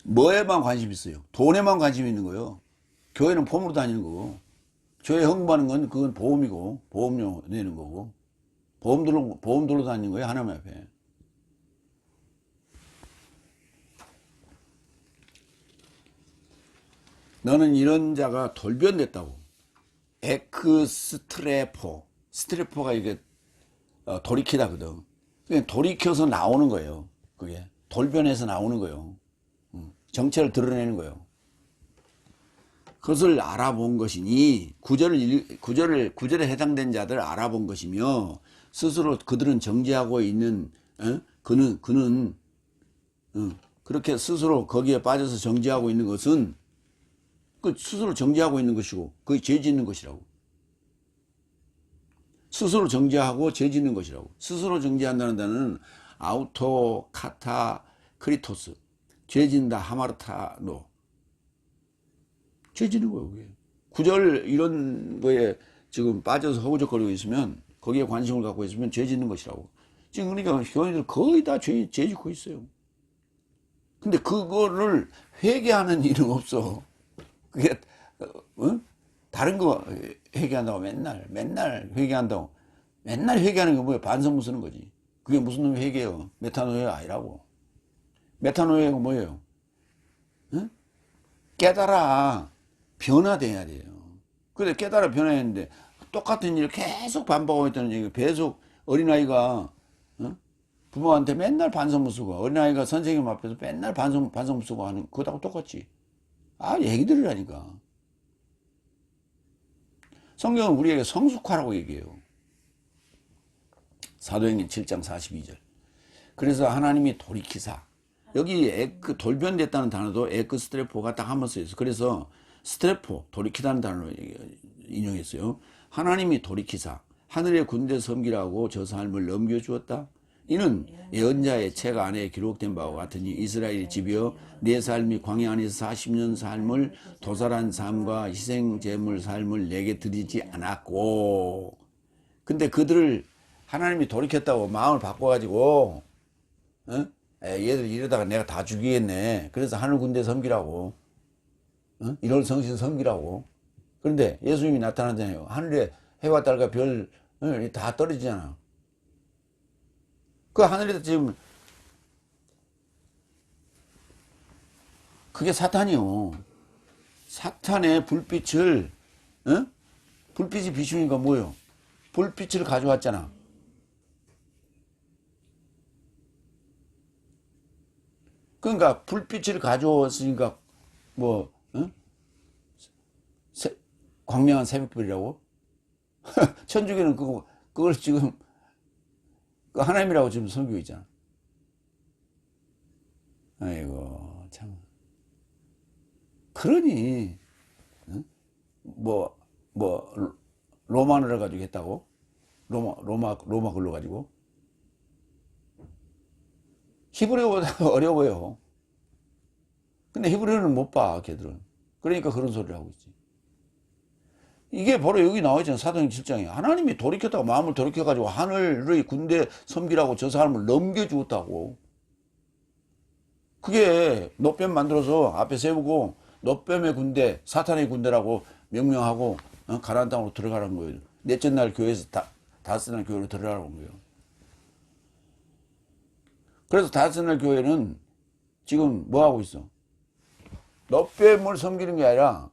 뭐에만 관심 있어요? 돈에만 관심 있는 거예요. 교회는 폼으로 다니는 거고, 교회 헌금하는 건 그건 보험이고, 보험료 내는 거고, 보험 들로 다니는 거예요, 하나님 앞에. 너는 이런 자가 돌변됐다고. 스트레포가 이게 돌이키다거든. 그게 돌이켜서 나오는 거예요. 그게 돌변해서 나오는 거예요. 정체를 드러내는 거예요. 그것을 알아본 것이니 구절에 해당된 자들 알아본 것이며 스스로 그들은 정죄하고 있는 그는 그렇게 스스로 거기에 빠져서 정죄하고 있는 것은 그 스스로 정죄하고 있는 것이고 그게 죄 짓는 것이라고. 스스로 정죄하고 죄 짓는 것이라고. 스스로 정죄한다는 단어는 아우토 카타 크리토스, 죄 짓는다 하마르타노, 죄 짓는 거예요. 그게. 구절 이런 거에 지금 빠져서 허우적거리고 있으면, 거기에 관심을 갖고 있으면 죄 짓는 것이라고. 지금 그러니까 교인들 거의 다 죄 짓고 있어요. 근데 그거를 회개하는 일은 없어. 그게 다른 거 회개한다고 맨날 회개한다고. 맨날 회개하는 게 뭐예요? 반성문 쓰는 거지. 그게 무슨 놈의 회개예요? 메타노이가 아니라고. 메타노이가 뭐예요? 깨달아 변화돼야 돼요. 근데 깨달아 변화했는데 똑같은 일을 계속 반복하고 있다는 얘기. 계속 어린아이가 부모한테 맨날 반성문 쓰고, 어린아이가 선생님 앞에서 맨날 반성문 쓰고 하는 그거하고 똑같지. 얘기 들으라니까. 성경은 우리에게 성숙하라고 얘기해요. 사도행전 7장 42절. 그래서 하나님이 돌이키사, 여기 돌변됐다는 단어도 에크스트레포가 딱 한 번 쓰여있어요. 그래서 스트레포, 돌이키다는 단어를 인용했어요. 하나님이 돌이키사 하늘의 군대 섬기라고 저 삶을 넘겨주었다. 이는 예언자의 책 안에 기록된 바와 같으니 이스라엘 집이여 내 삶이 광야 안에서 40년 삶을 도살한 삶과 희생제물 삶을 내게 드리지 않았고, 근데 그들을 하나님이 돌이켰다고 마음을 바꿔가지고 얘들 이러다가 내가 다 죽이겠네. 그래서 하늘 군대 섬기라고, 이럴 성신 섬기라고. 그런데 예수님이 나타나잖아요. 하늘에 해와 달과 별 다 떨어지잖아. 그 하늘에서 지금 그게 사탄이요. 사탄의 불빛이 비추니까 뭐예요? 불빛을 가져왔잖아. 그러니까 불빛을 가져왔으니까 광명한 새벽별이라고? 천주교는 그걸 지금 하나님이라고 지금 섬기고 있잖아. 아이고 참. 그러니 로마어를 가지고 했다고? 로마 글로 가지고? 히브리어보다 어려워요. 근데 히브리어는 못 봐, 걔들은. 그러니까 그런 소리를 하고 있지. 이게 바로 여기 나와 있잖아. 사도행전 7장에. 하나님이 돌이켰다고, 마음을 돌이켜가지고 하늘의 군대 섬기라고 저 사람을 넘겨주었다고. 그게 놋뱀 만들어서 앞에 세우고 놋뱀의 군대, 사탄의 군대라고 명명하고 가나안 땅으로 들어가라는 거예요. 넷째 날 교회에서 다섯째 날 교회로 들어가라는 거예요. 그래서 다섯째 날 교회는 지금 뭐 하고 있어? 놋뱀을 섬기는 게 아니라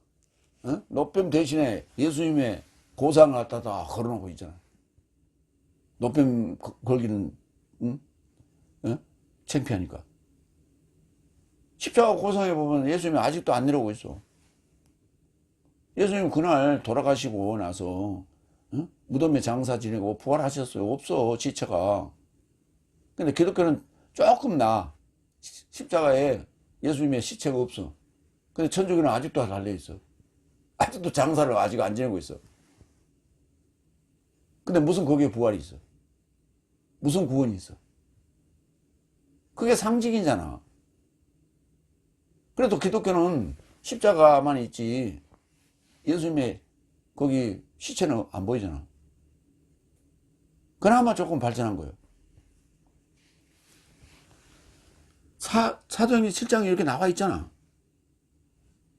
놋뱀 대신에 예수님의 고상을 갖다 다 걸어놓고 있잖아. 놋뱀 걸기는 창피하니까. 십자가 고상에 보면 예수님이 아직도 안 내려오고 있어. 예수님 그날 돌아가시고 나서 무덤에 장사 지내고 부활하셨어요. 없어, 지체가. 근데 기독교는 조금 십자가에 예수님의 시체가 없어. 근데 천주교는 아직도 달려있어. 아직도 장사를 아직 안 지내고 있어. 근데 무슨 거기에 부활이 있어? 무슨 구원이 있어? 그게 상징이잖아. 그래도 기독교는 십자가만 있지 예수님의 거기 시체는 안 보이잖아. 그나마 조금 발전한 거예요. 사도행전 7장에 이렇게 나와 있잖아.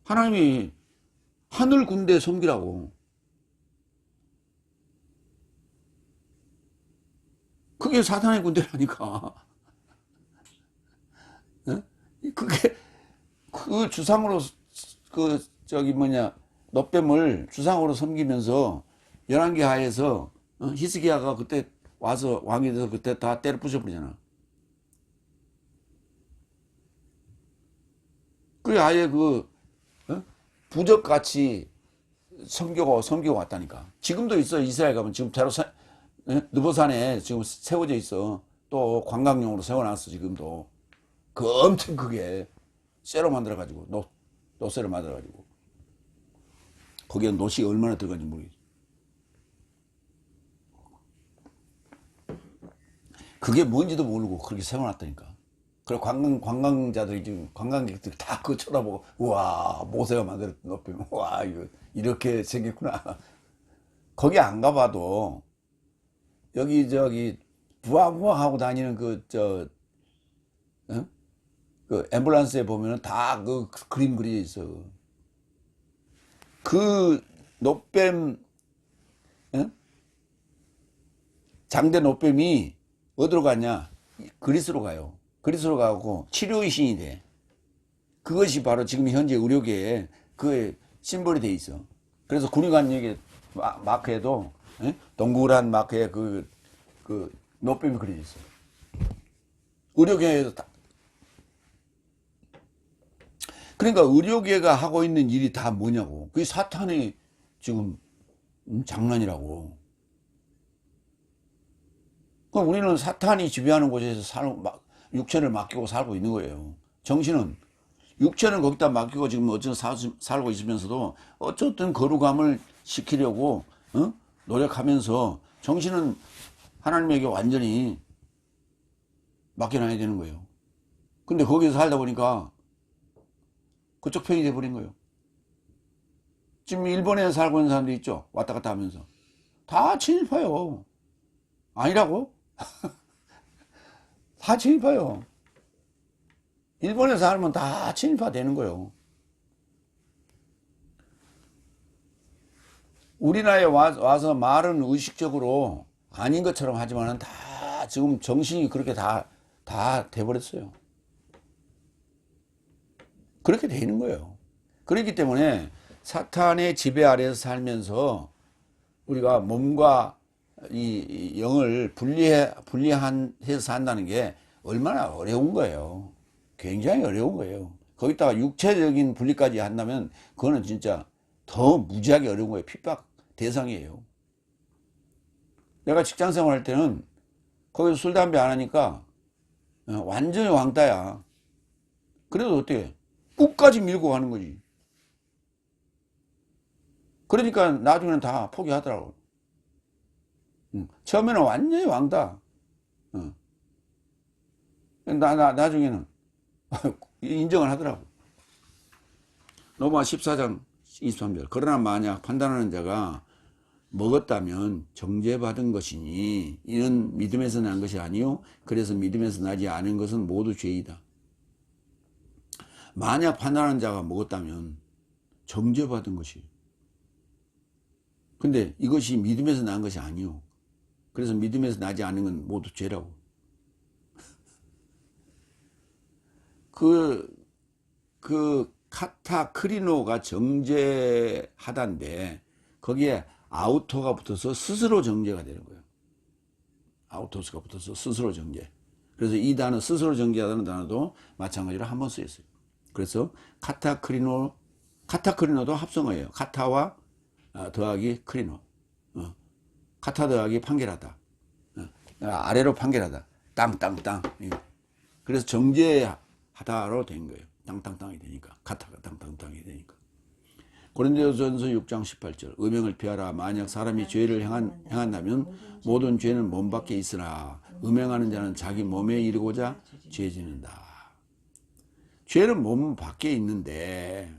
하나님이 하늘 군대 섬기라고. 그게 사탄의 군대라니까. 그게 그 주상으로 놋뱀을 주상으로 섬기면서 열왕기 하에서 히스기야가 그때 와서 왕이 돼서 그때 다 때려 부셔버리잖아. 그게 아예 부적같이 섬기고 왔다니까. 지금도 있어. 이스라엘 가면 지금 느보산에 지금 세워져 있어. 또 관광용으로 세워놨어. 지금도 엄청 크게 쇠로 만들어가지고 노쇠로 만들어가지고 거기에 노시 얼마나 들어간지 모르겠어. 그게 뭔지도 모르고 그렇게 세워놨다니까. 그래 관광자들이 지금 관광객들이 다 그거 쳐다보고 우와 모세가 만들었던 높이면 와 이거 이렇게 생겼구나. 거기 안 가봐도 여기 부하부하 하고 다니는 그 앰뷸런스에 보면은 다 그 그림 그려져 있어. 그 놋뱀 장대 놋뱀이 어디로 갔냐? 그리스로 가요. 그리스로 가고 치료의 신이 돼. 그것이 바로 지금 현재 의료계에 그 심벌이 돼 있어. 그래서 군의관역에 마크에도 동그란 마크에 그 놋뱀이 그려져 있어. 의료계에서 다. 그러니까 의료계가 하고 있는 일이 다 뭐냐고. 그게 사탄의 지금 장난이라고. 그럼 우리는 사탄이 지배하는 곳에서 육체를 맡기고 살고 있는 거예요. 정신은 육체는 거기다 맡기고 지금 어쨌든 살고 있으면서도 어쨌든 거룩함을 시키려고 노력하면서 정신은 하나님에게 완전히 맡겨놔야 되는 거예요. 근데 거기서 살다 보니까 그쪽 편이 돼버린 거예요. 지금 일본에 살고 있는 사람들 있죠. 왔다 갔다 하면서 다 친일파요. 아니라고? 다 친일파요. 일본에 살면 다 친일파 되는 거예요. 우리나라에 와서 말은 의식적으로 아닌 것처럼 하지만은 다 지금 정신이 그렇게 다 돼버렸어요. 그렇게 되는 거예요. 그렇기 때문에 사탄의 지배 아래에서 살면서 우리가 몸과 이 영을 분리해서 산다는 게 얼마나 어려운 거예요. 굉장히 어려운 거예요. 거기다가 육체적인 분리까지 한다면 그거는 진짜 더 무지하게 어려운 거예요. 핍박 대상이에요. 내가 직장 생활할 때는 거기서 술 담배 안 하니까 완전히 왕따야. 그래도 어떻게 끝까지 밀고 가는 거지. 그러니까 나중에는 다 포기하더라고. 처음에는 완전히 왕따. 나중에는 인정을 하더라고. 로마 14장 23절. 그러나 만약 판단하는 자가 먹었다면 정죄받은 것이니 이는 믿음에서 난 것이 아니요 그래서 믿음에서 나지 않은 것은 모두 죄이다. 만약 판단하는 자가 먹었다면 정죄받은 것이. 근데 이것이 믿음에서 난 것이 아니요. 그래서 믿음에서 나지 않은 건 모두 죄라고. 그 카타크리노가 정죄하다인데 거기에 아우토가 붙어서 스스로 정죄가 되는 거예요. 아우토스가 붙어서 스스로 정죄. 그래서 이 단어 스스로 정죄하다는 단어도 마찬가지로 한 번 쓰였어요. 그래서 카타크리노도 합성어예요. 카타와 더하기 크리노. 카타 더하기 판결하다. 아래로 판결하다. 땅. 그래서 정죄하다로 된 거예요. 땅이 되니까. 카타가 땅이 되니까. 고린도전서 6장 18절. 음행을 피하라. 만약 사람이 죄를 행한다면 모든 죄는 몸 밖에 있으나 음행하는 자는 자기 몸에 이르고자 죄 짓는다. 죄는 몸 밖에 있는데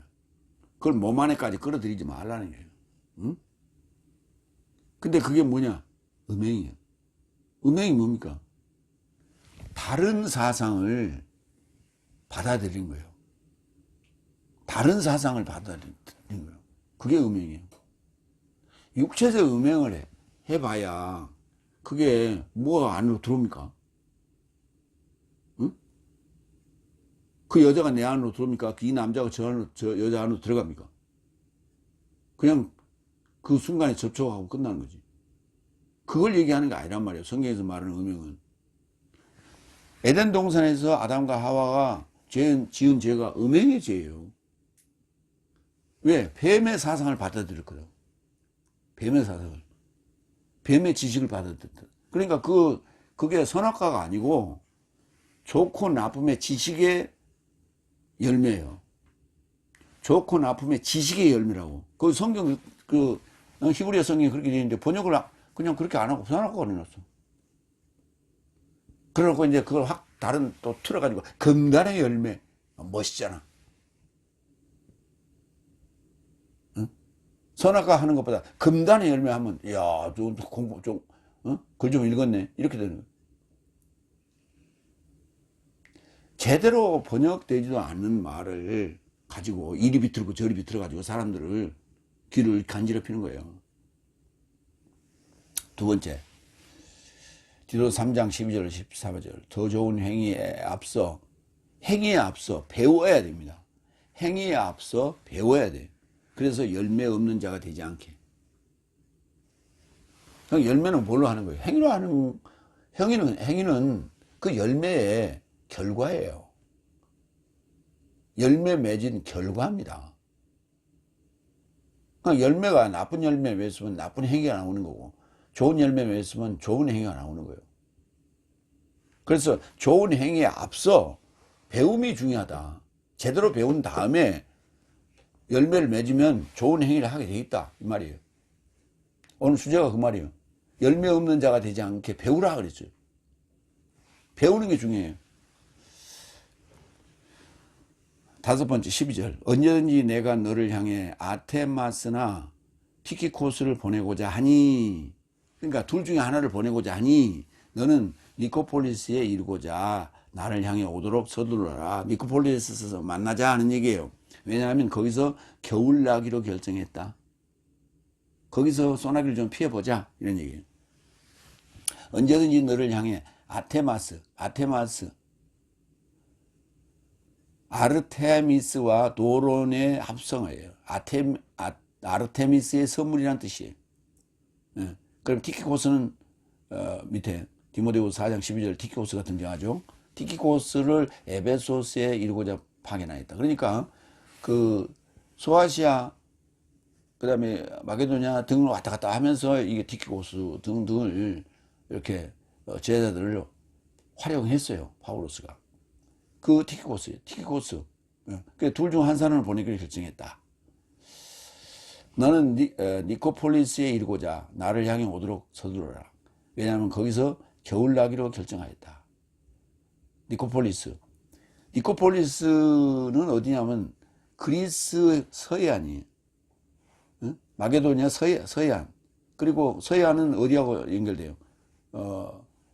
그걸 몸 안에까지 끌어들이지 말라는 거예요. 응? 근데 그게 뭐냐? 음행이에요. 음행이 뭡니까? 다른 사상을 받아들인 거예요. 다른 사상을 받아들인 거예요. 그게 음행이에요. 육체적 음행을 해봐야 그게 뭐 안으로 들어옵니까? 응? 그 여자가 내 안으로 들어옵니까? 이 남자가 저 여자 안으로 들어갑니까? 그냥 그 순간에 접촉하고 끝나는 거지. 그걸 얘기하는 게 아니란 말이에요. 성경에서 말하는 음행은. 에덴 동산에서 아담과 하와가 지은 죄가 음행의 죄예요. 왜? 뱀의 사상을 받아들였거든. 뱀의 사상을. 뱀의 지식을 받아들였다. 그러니까 그게 선악과가 아니고 좋고 나쁨의 지식의 열매예요. 좋고 나쁨의 지식의 열매라고. 그 성경, 히브리어 성경이 그렇게 되어 있는데 번역을 그냥 그렇게 안 하고 선악과가 내놨어. 그러고 이제 그걸 확 다른 또 틀어가지고 금단의 열매. 멋있잖아. 선악과 하는 것보다 금단의 열매 하면, 야, 좀 공부 좀, 글 좀 읽었네. 이렇게 되는 거예요. 제대로 번역되지도 않는 말을 가지고 이리 비틀고 저리 비틀어가지고 사람들을 귀를 간지럽히는 거예요. 두 번째, 디도서 3장 12절 14절. 더 좋은 행위에 앞서 배워야 됩니다. 행위에 앞서 배워야 돼요. 그래서 열매 없는 자가 되지 않게. 열매는 뭘로 하는 거예요? 행위로 하는, 행위는 그 열매의 결과예요. 열매 맺은 결과입니다. 그러니까 열매가 나쁜 열매 맺으면 나쁜 행위가 나오는 거고, 좋은 열매 맺으면 좋은 행위가 나오는 거예요. 그래서 좋은 행위에 앞서 배움이 중요하다. 제대로 배운 다음에 열매를 맺으면 좋은 행위를 하게 되겠다. 이 말이에요. 오늘 주제가 그 말이에요. 열매 없는 자가 되지 않게 배우라 그랬어요. 배우는 게 중요해요. 다섯 번째 12절. 언제든지 내가 너를 향해 아테마스나 티키코스를 보내고자 하니, 그러니까 둘 중에 하나를 보내고자 하니 너는 니코폴리스에 이르고자 나를 향해 오도록 서두르라. 니코폴리스에서 만나자 하는 얘기예요. 왜냐하면 거기서 겨울나기로 결정했다. 거기서 소나기를 좀 피해보자 이런 얘기예요. 언제든지 너를 향해 아테마스 아르테미스와 도론의 합성어예요. 아르테미스의 선물이란 뜻이에요. 예. 그럼 티키코스는 밑에 디모데후서 4장 12절 티키코스가 등장하죠. 티키코스를 에베소스에 이루고자 파견하였다. 그러니까 그 소아시아 그다음에 마게도냐 등을 왔다 갔다 하면서 이게 티키코스 등등을 이렇게 제자들을 활용했어요. 파울로스가. 그 티키코스. 둘 중 한 사람을 보내기로 결정했다. 너는 니코폴리스에 이르고자 나를 향해 오도록 서두르라. 왜냐하면 거기서 겨울나기로 결정하였다. 니코폴리스는 어디냐면 그리스 서해안이에요. 마게도니아 서해안. 그리고 서해안은 어디하고 연결돼요?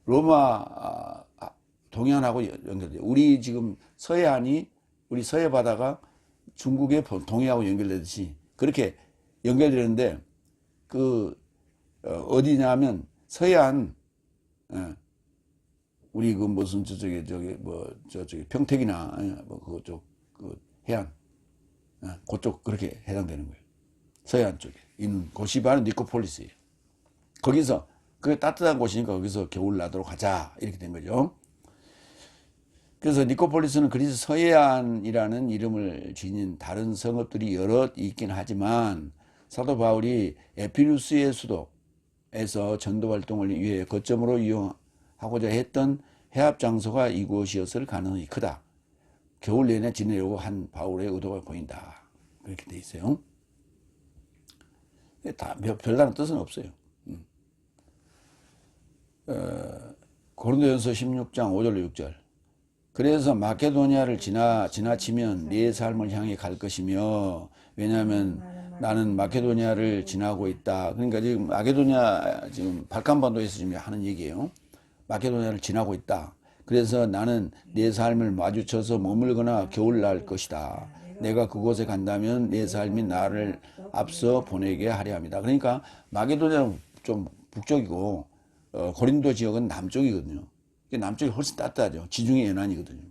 로마 동해안하고 연결돼요. 우리 지금 서해안이 우리 서해 바다가 중국의 동해하고 연결되듯이 그렇게 연결되는데 어디냐면 서해안, 우리 그 무슨 저쪽에 평택이나 뭐 그쪽 그 해안, 그쪽 그렇게 해당되는 거예요. 서해안 쪽에 있는 곳이 바로 니코폴리스예요. 거기서 그 따뜻한 곳이니까 거기서 겨울 나도록 하자 이렇게 된 거죠. 그래서 니코폴리스는 그리스 서해안이라는 이름을 지닌 다른 성읍들이 여럿 있긴 하지만 사도 바울이 에피루스의 수도에서 전도 활동을 위해 거점으로 이용하고자 했던 해합 장소가 이곳이었을 가능성이 크다. 겨울 내내 지내려고 한 바울의 의도가 보인다. 그렇게 돼 있어요. 다 별다른 뜻은 없어요. 고린도전서 16장 5절 6절. 그래서 마케도니아를 지나치면 네 삶을 향해 갈 것이며, 왜냐하면 나는 마케도니아를 지나고 있다. 그러니까 지금 마케도니아 지금 발칸반도에서 지금 하는 얘기예요. 마케도니아를 지나고 있다. 그래서 나는 내 삶을 마주쳐서 머물거나 겨울 날 것이다. 내가 그곳에 간다면 내 삶이 나를 앞서 보내게 하려 합니다. 그러니까 마케도니아는 좀 북쪽이고 고린도 지역은 남쪽이거든요. 남쪽이 훨씬 따뜻하죠. 지중해 연안이거든요.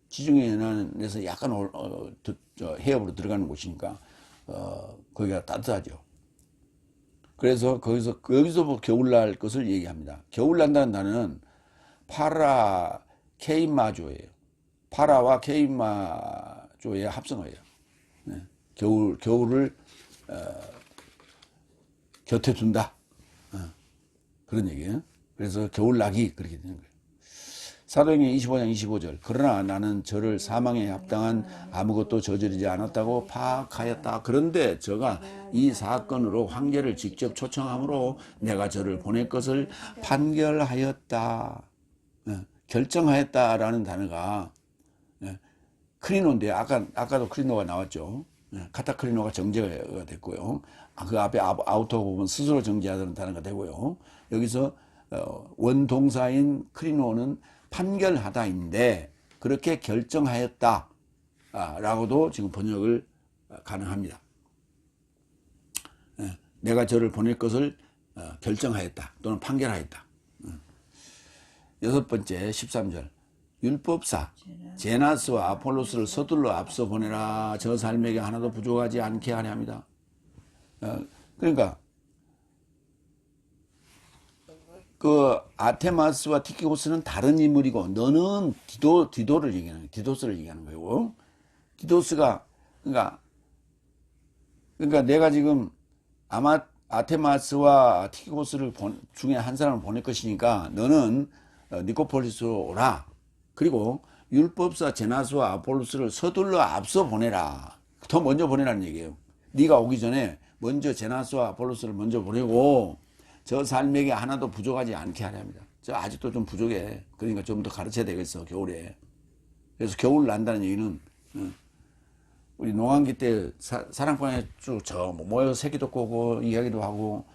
지중해 연안에서 약간 해협으로 들어가는 곳이니까 거기가 따뜻하죠. 그래서 거기서 뭐 겨울 날 것을 얘기합니다. 겨울 난다는 단어는 파라 케이마조예요. 파라와 케이마조의 합성어예요. 겨울을 곁에 둔다. 그런 얘기예요. 그래서 겨울나기 그렇게 되는 거예요. 사도행전 25장 25절. 그러나 나는 저를 사망에 합당한 아무것도 저지르지 않았다고 파악하였다. 그런데 저가 이 사건으로 황제를 직접 초청함으로 내가 저를 보낼 것을 판결하였다. 결정하였다라는 단어가 크리노인데 아까도 크리노가 나왔죠. 카타크리노가 정제가 됐고요. 그 앞에 아우터 부분 스스로 정제하는 단어가 되고요. 여기서 원동사인 크리노는 판결하다인데 그렇게 결정하였다 라고도 지금 번역을 가능합니다. 내가 저를 보낼 것을 결정하였다 또는 판결하였다. 여섯 번째 13절. 율법사 제나스와 아폴로스를 서둘러 앞서 보내라. 저 삶에게 하나도 부족하지 않게 하려 합니다. 그러니까 그 아테마스와 티키고스는 다른 인물이고 너는 디도를 얘기하는 거예요. 디도스를 얘기하는 거예요. 디도스가 그러니까 내가 지금 아마 아테마스와 티키고스를 중에 한 사람을 보낼 것이니까 너는 니코폴리스로 오라. 그리고 율법사 제나스와 아폴로스를 서둘러 앞서 보내라. 더 먼저 보내라는 얘기예요. 네가 오기 전에 먼저 제나스와 아폴로스를 먼저 보내고 저 삶에게 하나도 부족하지 않게 하려 합니다. 저 아직도 좀 부족해. 그러니까 좀 더 가르쳐야 되겠어, 겨울에. 그래서 겨울 난다는 얘기는 우리 농한기 때 사랑방에 쭉 모여서 새기도 꼬고 이야기도 하고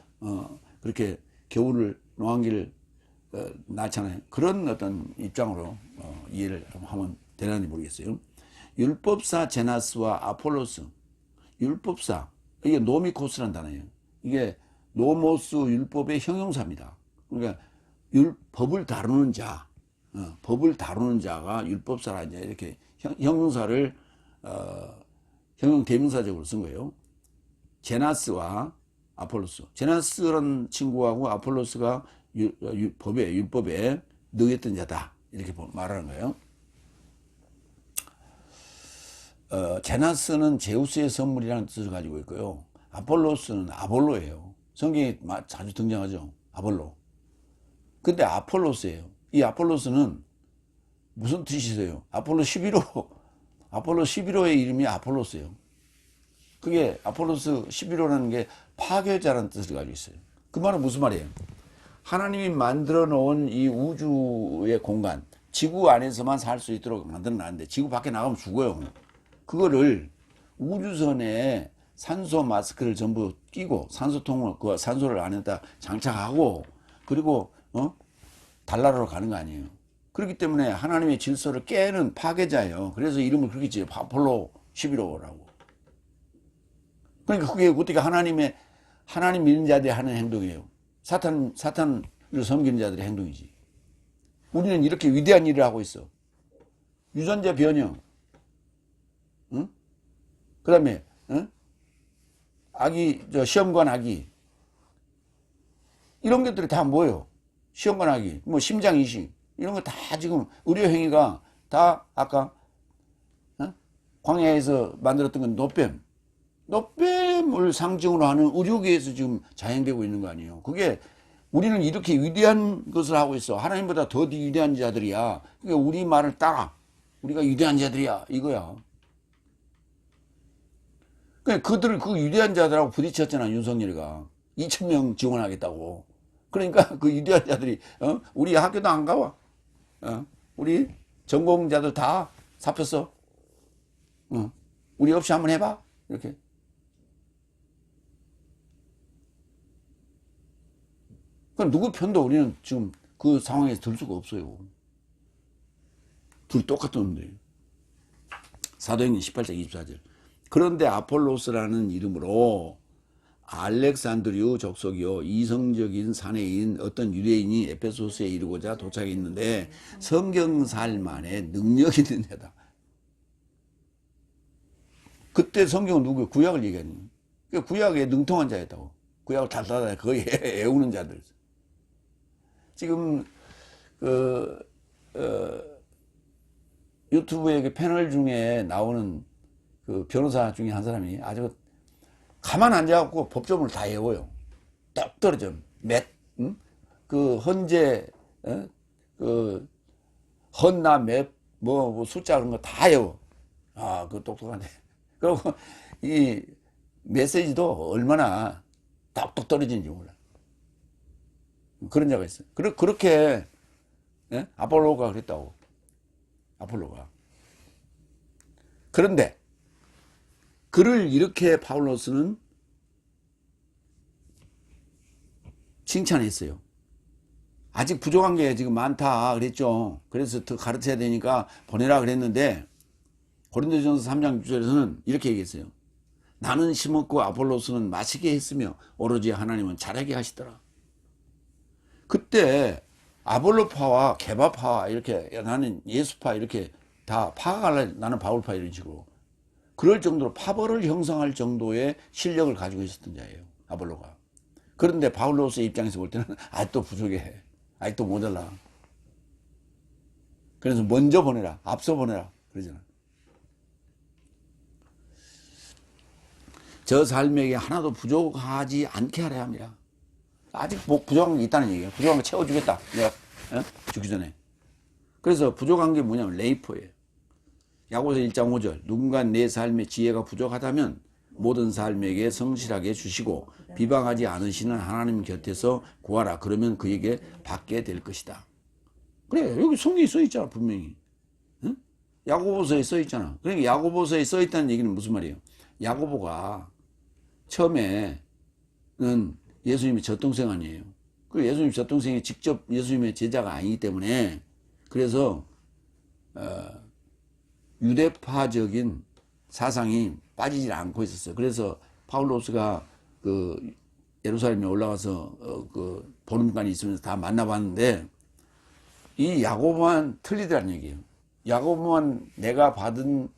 그렇게 겨울을 농한기를 낳잖아요. 그런 어떤 입장으로 이해를 하면 되는지 모르겠어요. 율법사 제나스와 아폴로스. 율법사 이게 노미코스란 단어예요. 이게 노모스 율법의 형용사입니다. 그러니까 법을 다루는 자, 법을 다루는 자가 율법사라 이제 이렇게 형용사를 형용 대명사적으로 쓴 거예요. 제나스와 아폴로스. 제나스라는 친구하고 아폴로스가 율법에 능했던 자다 이렇게 말하는 거예요. 제나스는 제우스의 선물이라는 뜻을 가지고 있고요. 아폴로스는 아볼로예요. 성경에 자주 등장하죠. 아볼로. 근데 아폴로스예요. 이 아폴로스는 무슨 뜻이세요? 아폴로 11호의 이름이 아폴로스예요. 그게 아폴로스 11호라는 게 파괴자라는 뜻을 가지고 있어요. 그 말은 무슨 말이에요? 하나님이 만들어 놓은 이 우주의 공간, 지구 안에서만 살 수 있도록 만들어 놨는데 지구 밖에 나가면 죽어요. 그거를 우주선에 산소 마스크를 전부 끼고 산소통을 그 산소를 안에다 장착하고 그리고 달나라로 가는 거 아니에요. 그렇기 때문에 하나님의 질서를 깨는 파괴자예요. 그래서 이름을 그렇게 지어요. 아폴로 11호라고. 그러니까 그게 어떻게 하나님 믿는 자들이 하는 행동이에요. 사탄을 섬기는 자들의 행동이지. 우리는 이렇게 위대한 일을 하고 있어. 유전자 변형, 응? 그 다음에, 응? 시험관 아기. 이런 것들이 다 뭐예요? 시험관 아기, 뭐 심장 이식, 이런 거 다 지금 의료 행위가 다 아까, 광야에서 만들었던 건 노뱀을 상징으로 하는 의료계에서 지금 자행되고 있는 거 아니에요. 그게 우리는 이렇게 위대한 것을 하고 있어. 하나님보다 더 위대한 자들이야. 그러니까 우리 말을 따라. 우리가 위대한 자들이야. 이거야. 그러니까 그들을 그 위대한 자들하고 부딪혔잖아. 윤석열이가. 2,000명 지원하겠다고. 그러니까 그 위대한 자들이 우리 학교도 안 가와. 우리 전공자들 다 잡혔어. 우리 없이 한번 해봐. 이렇게. 그럼 누구 편도 우리는 지금 그 상황에서 들 수가 없어요. 둘이 똑같던데. 사도행전 18장 24절. 그런데 아폴로스라는 이름으로 알렉산드리우 족속이요 이성적인 사내인 어떤 유대인이 에페소스에 이르고자 도착했는데 성경살 만에 능력 있는 자다. 그때 성경은 누구예요? 구약을 얘기하는 거예요. 그러니까 구약에 능통한 자였다고. 구약을 달달하게 거의 애우는 자들. 지금 유튜브에 패널 중에 나오는 그 변호사 중에 한 사람이 아주 가만 앉아갖고 법조문을 다 외워요. 딱 떨어져. 그 헌재, 그 헌나 맵, 뭐 숫자 그런 거 다 외워. 아, 그 똑똑하네. 그리고 이 메시지도 얼마나 딱딱 떨어지는지 몰라. 그런 자가 있어요. 그렇게 아폴로가 그랬다고. 아폴로가. 그런데 그를 이렇게 바울로스는 칭찬했어요. 아직 부족한 게 지금 많다 그랬죠. 그래서 더 가르쳐야 되니까 보내라 그랬는데 고린도전서 3장 6절에서는 이렇게 얘기했어요. 나는 심었고 아폴로스는 마시게 했으며 오로지 하나님은 자라게 하시더라. 그때 아볼로파와 게바파 이렇게 나는 예수파 이렇게 다 파가 갈라 나는 바울파 이런 식으로 그럴 정도로 파벌을 형성할 정도의 실력을 가지고 있었던 자예요. 아볼로가. 그런데 바울로스의 입장에서 볼 때는 아직도 부족해. 아직도 모자라. 그래서 먼저 보내라. 앞서 보내라. 그러잖아. 저 삶에게 하나도 부족하지 않게 하려 합니다. 아직 뭐 부족한 게 있다는 얘기예요. 부족한 거 채워주겠다. 내가 죽기 전에. 그래서 부족한 게 뭐냐면 레이퍼예요. 야고보서 1장 5절. 누군가 내 삶의 지혜가 부족하다면 모든 삶에게 성실하게 주시고 비방하지 않으시는 하나님 곁에서 구하라. 그러면 그에게 받게 될 것이다. 그래 여기 성경에 써 있잖아 분명히. 응? 야고보서에 써 있잖아. 그러니까 야고보서에 써 있다는 얘기는 무슨 말이에요? 야고보가 처음에는 예수님의 젖동생 아니에요. 그 예수님 젖동생이 직접 예수님의 제자가 아니기 때문에 그래서 유대파적인 사상이 빠지질 않고 있었어요. 그래서 파울로스가 그 예루살렘에 올라가서 그 보름간이 있으면서 다 만나봤는데 이 야고보만 틀리더라는 얘기예요. 야고보만 내가 받은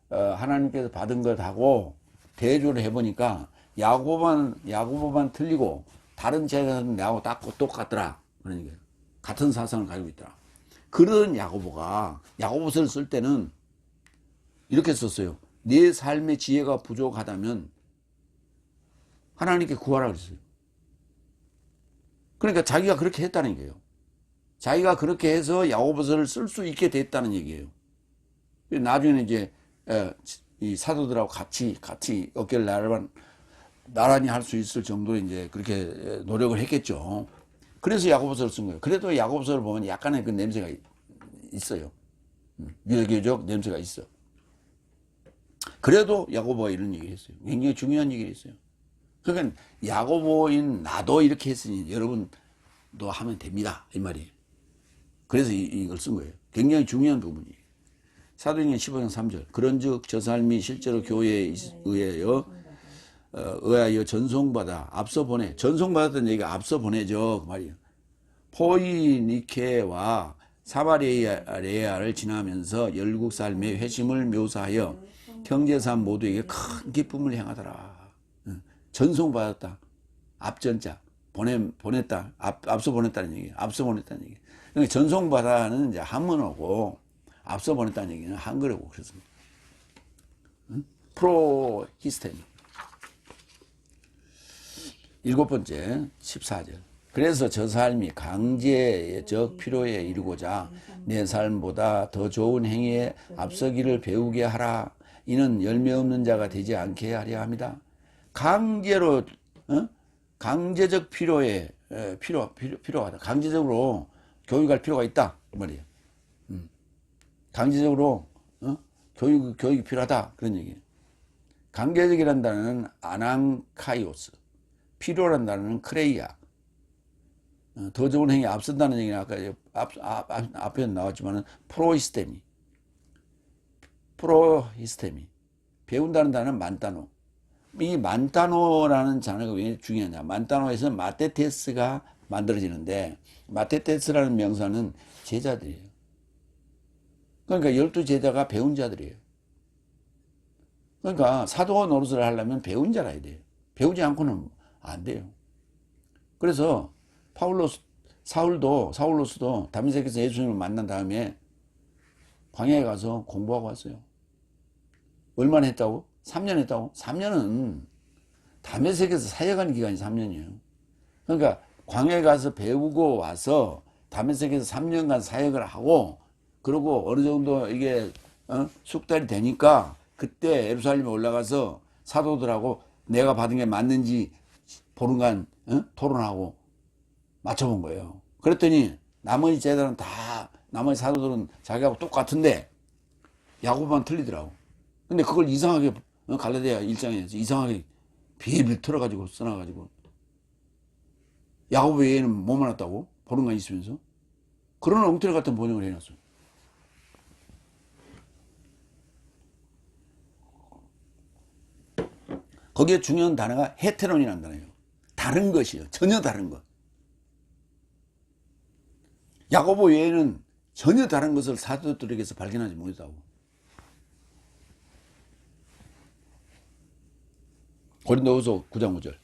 하나님께서 받은 것하고 대조를 해보니까 야고보만 틀리고 다른 제자들은 나하고 똑같더라. 그런 얘기예요. 같은 사상을 가지고 있더라. 그런 야고보가 야고보서를 쓸 때는 이렇게 썼어요. 네 삶의 지혜가 부족하다면 하나님께 구하라 그랬어요. 그러니까 자기가 그렇게 했다는 얘기예요. 자기가 그렇게 해서 야고보서를 쓸 수 있게 됐다는 얘기예요. 나중에는 이제 이 사도들하고 같이 어깨를 나란히 할 수 있을 정도로 이제 그렇게 노력을 했겠죠. 그래서 야고보서를 쓴 거예요. 그래도 야고보서를 보면 약간의 그 냄새가 있어요. 유대교적 냄새가 있어. 그래도 야고보가 이런 얘기를 했어요. 굉장히 중요한 얘기를 했어요. 그러니까 야고보인 나도 이렇게 했으니 여러분도 하면 됩니다. 이 말이에요. 그래서 이걸 쓴 거예요. 굉장히 중요한 부분이에요. 사도행전 15장 3절. 그런즉 저 삶이 실제로 교회에 의하여 의하여 전송받아 앞서 보내. 전송받았던 얘기가 앞서 보내죠. 그 말이에요. 포이니케와 사마리아를 지나면서 열국 삶의 회심을 묘사하여 형제삼 모두에게 큰 기쁨을 행하더라. 전송받았다. 앞전자. 보냈다. 앞서 보냈다는 얘기예요. 앞서 보냈다는 얘기예요. 그러니까 전송받아는 이제 한문어고 앞서 보냈다는 얘기는 한글이고 그렇습니다. 프로히스테미. 7번째 14절. 그래서 저 삶이 강제적 필요에 이르고자 내 삶보다 더 좋은 행위에 앞서기를 배우게 하라. 이는 열매 없는 자가 되지 않게 하려 합니다. 강제로 강제적 필요에 필요하다. 강제적으로 교육할 필요가 있다 그 말이에요. 강제적으로 교육이 필요하다 그런 얘기예요. 강제적이라는 단어는 아낭카이오스, 필요란 단어는 크레이아. 더 좋은 행위에 앞선다는 얘기는 아까 앞에 나왔지만은 프로히스테미. 배운다는 단어는 만다노. 이 만다노라는 단어가 왜 중요하냐? 만다노에서 마테테스가 만들어지는데 마테테스라는 명사는 제자들이에요. 그러니까 12제자가 배운 자들이에요. 그러니까 사도 노릇을 하려면 배운 자라야 돼요. 배우지 않고는 안 돼요. 그래서 사울로스도 다메섹에서 예수님을 만난 다음에 광야에 가서 공부하고 왔어요. 얼마나 했다고? 3년 했다고? 3년은 다메섹에서 사역하는 기간이 3년이에요. 그러니까 광야에 가서 배우고 와서 다메섹에서 3년간 사역을 하고 그리고 어느 정도 이게 숙달이 되니까 그때 예루살렘에 올라가서 사도들하고 내가 받은 게 맞는지 보름간 토론하고 맞춰본 거예요. 그랬더니 나머지 사도들은 자기하고 똑같은데 야고보만 틀리더라고. 근데 그걸 이상하게 갈라디아 1장에서 이상하게 비빌 틀어가지고 써놔가지고 야고보 외에는 뭐 많았다고? 보름간 있으면서 그런 엉터리 같은 번역을 해놨어요. 거기에 중요한 단어가 헤테론이라는 단어예요. 다른 것이요. 전혀 다른 것. 야고보 외에는 전혀 다른 것을 사도들에게서 발견하지 못했다고. 고린도후서 9장 5절.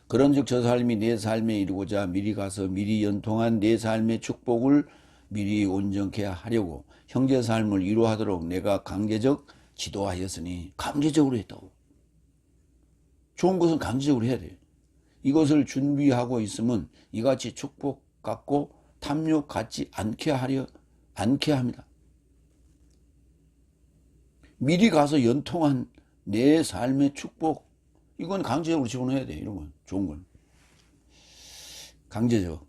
그런즉 저 삶이 내 삶에 이르고자 미리 가서 미리 연통한 내 삶의 축복을 미리 온전케 하려고 형제 삶을 이루하도록 내가 강제적 지도하였으니. 강제적으로 했다고. 좋은 것은 강제적으로 해야 돼요. 이것을 준비하고 있으면 이같이 축복 갖고 탐욕 갖지 않게 합니다. 미리 가서 연통한 내 삶의 축복, 이건 강제적으로 집어넣어야 돼. 이런 건 좋은 건 강제적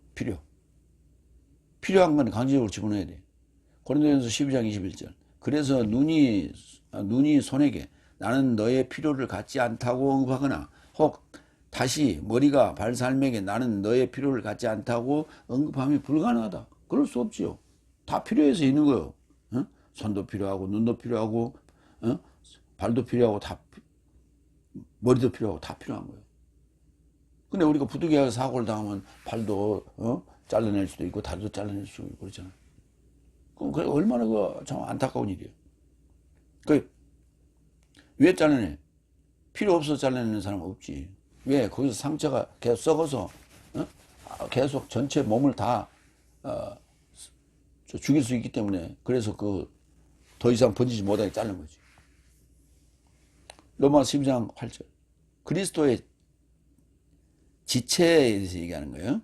필요한 건 강제적으로 집어넣어야 돼. 고린도전서 12장 21절. 그래서 눈이 손에게 나는 너의 필요를 갖지 않다고 언급하거나 혹 다시 머리가 발삶에게 나는 너의 필요를 갖지 않다고 언급함이 불가능하다. 그럴 수 없지요. 다 필요해서 있는 거예요. 손도 필요하고 눈도 필요하고 발도 필요하고 머리도 필요하고 다 필요한 거예요. 근데 우리가 부득이하게 사고를 당하면 발도 잘라낼 수도 있고 다리도 잘라낼 수도 있고 그렇잖아요. 그럼 얼마나 참 안타까운 일이에요. 왜 잘라내? 필요 없어서 잘라내는 사람은 없지. 왜? 거기서 상처가 계속 썩어서 계속 전체 몸을 다 죽일 수 있기 때문에 그래서 더 이상 번지지 못하게 자른 거지. 로마서 12장 8절. 그리스도의 지체에 대해서 얘기하는 거예요.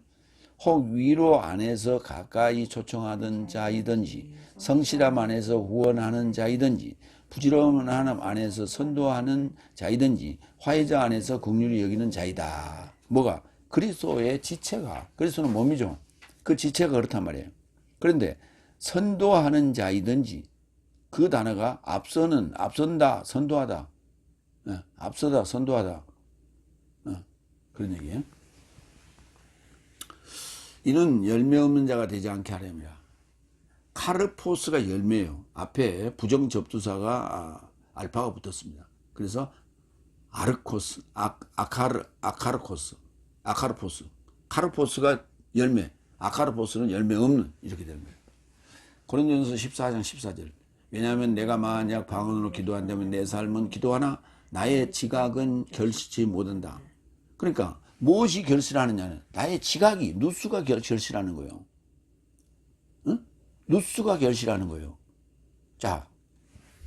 혹 위로 안에서 가까이 초청하던 자이든지 성실함 안에서 후원하는 자이든지 부지런함 안에서 선도하는 자이든지 화해자 안에서 긍휼히 여기는 자이다. 뭐가? 그리스도의 지체가. 그리스도는 몸이죠. 그 지체가 그렇단 말이에요. 그런데 선도하는 자이든지 그 단어가 앞선다, 선도하다. 앞서다, 선도하다. 그런 얘기예요. 이는 열매 없는 자가 되지 않게 하렵니다. 카르포스가 열매예요. 앞에 부정접두사가 알파가 붙었습니다. 그래서 아르코스, 아카르포스. 카르포스가 열매, 아카르포스는 열매 없는, 이렇게 되는 거예요. 고린도전서 14장 14절. 왜냐하면 내가 만약 방언으로 기도한다면 내 삶은 기도하나 나의 지각은 결실치 못한다. 그러니까 무엇이 결실하느냐는 나의 지각이, 누수가 결실하는 거예요. 응? 누수가 결실하는 거예요. 자,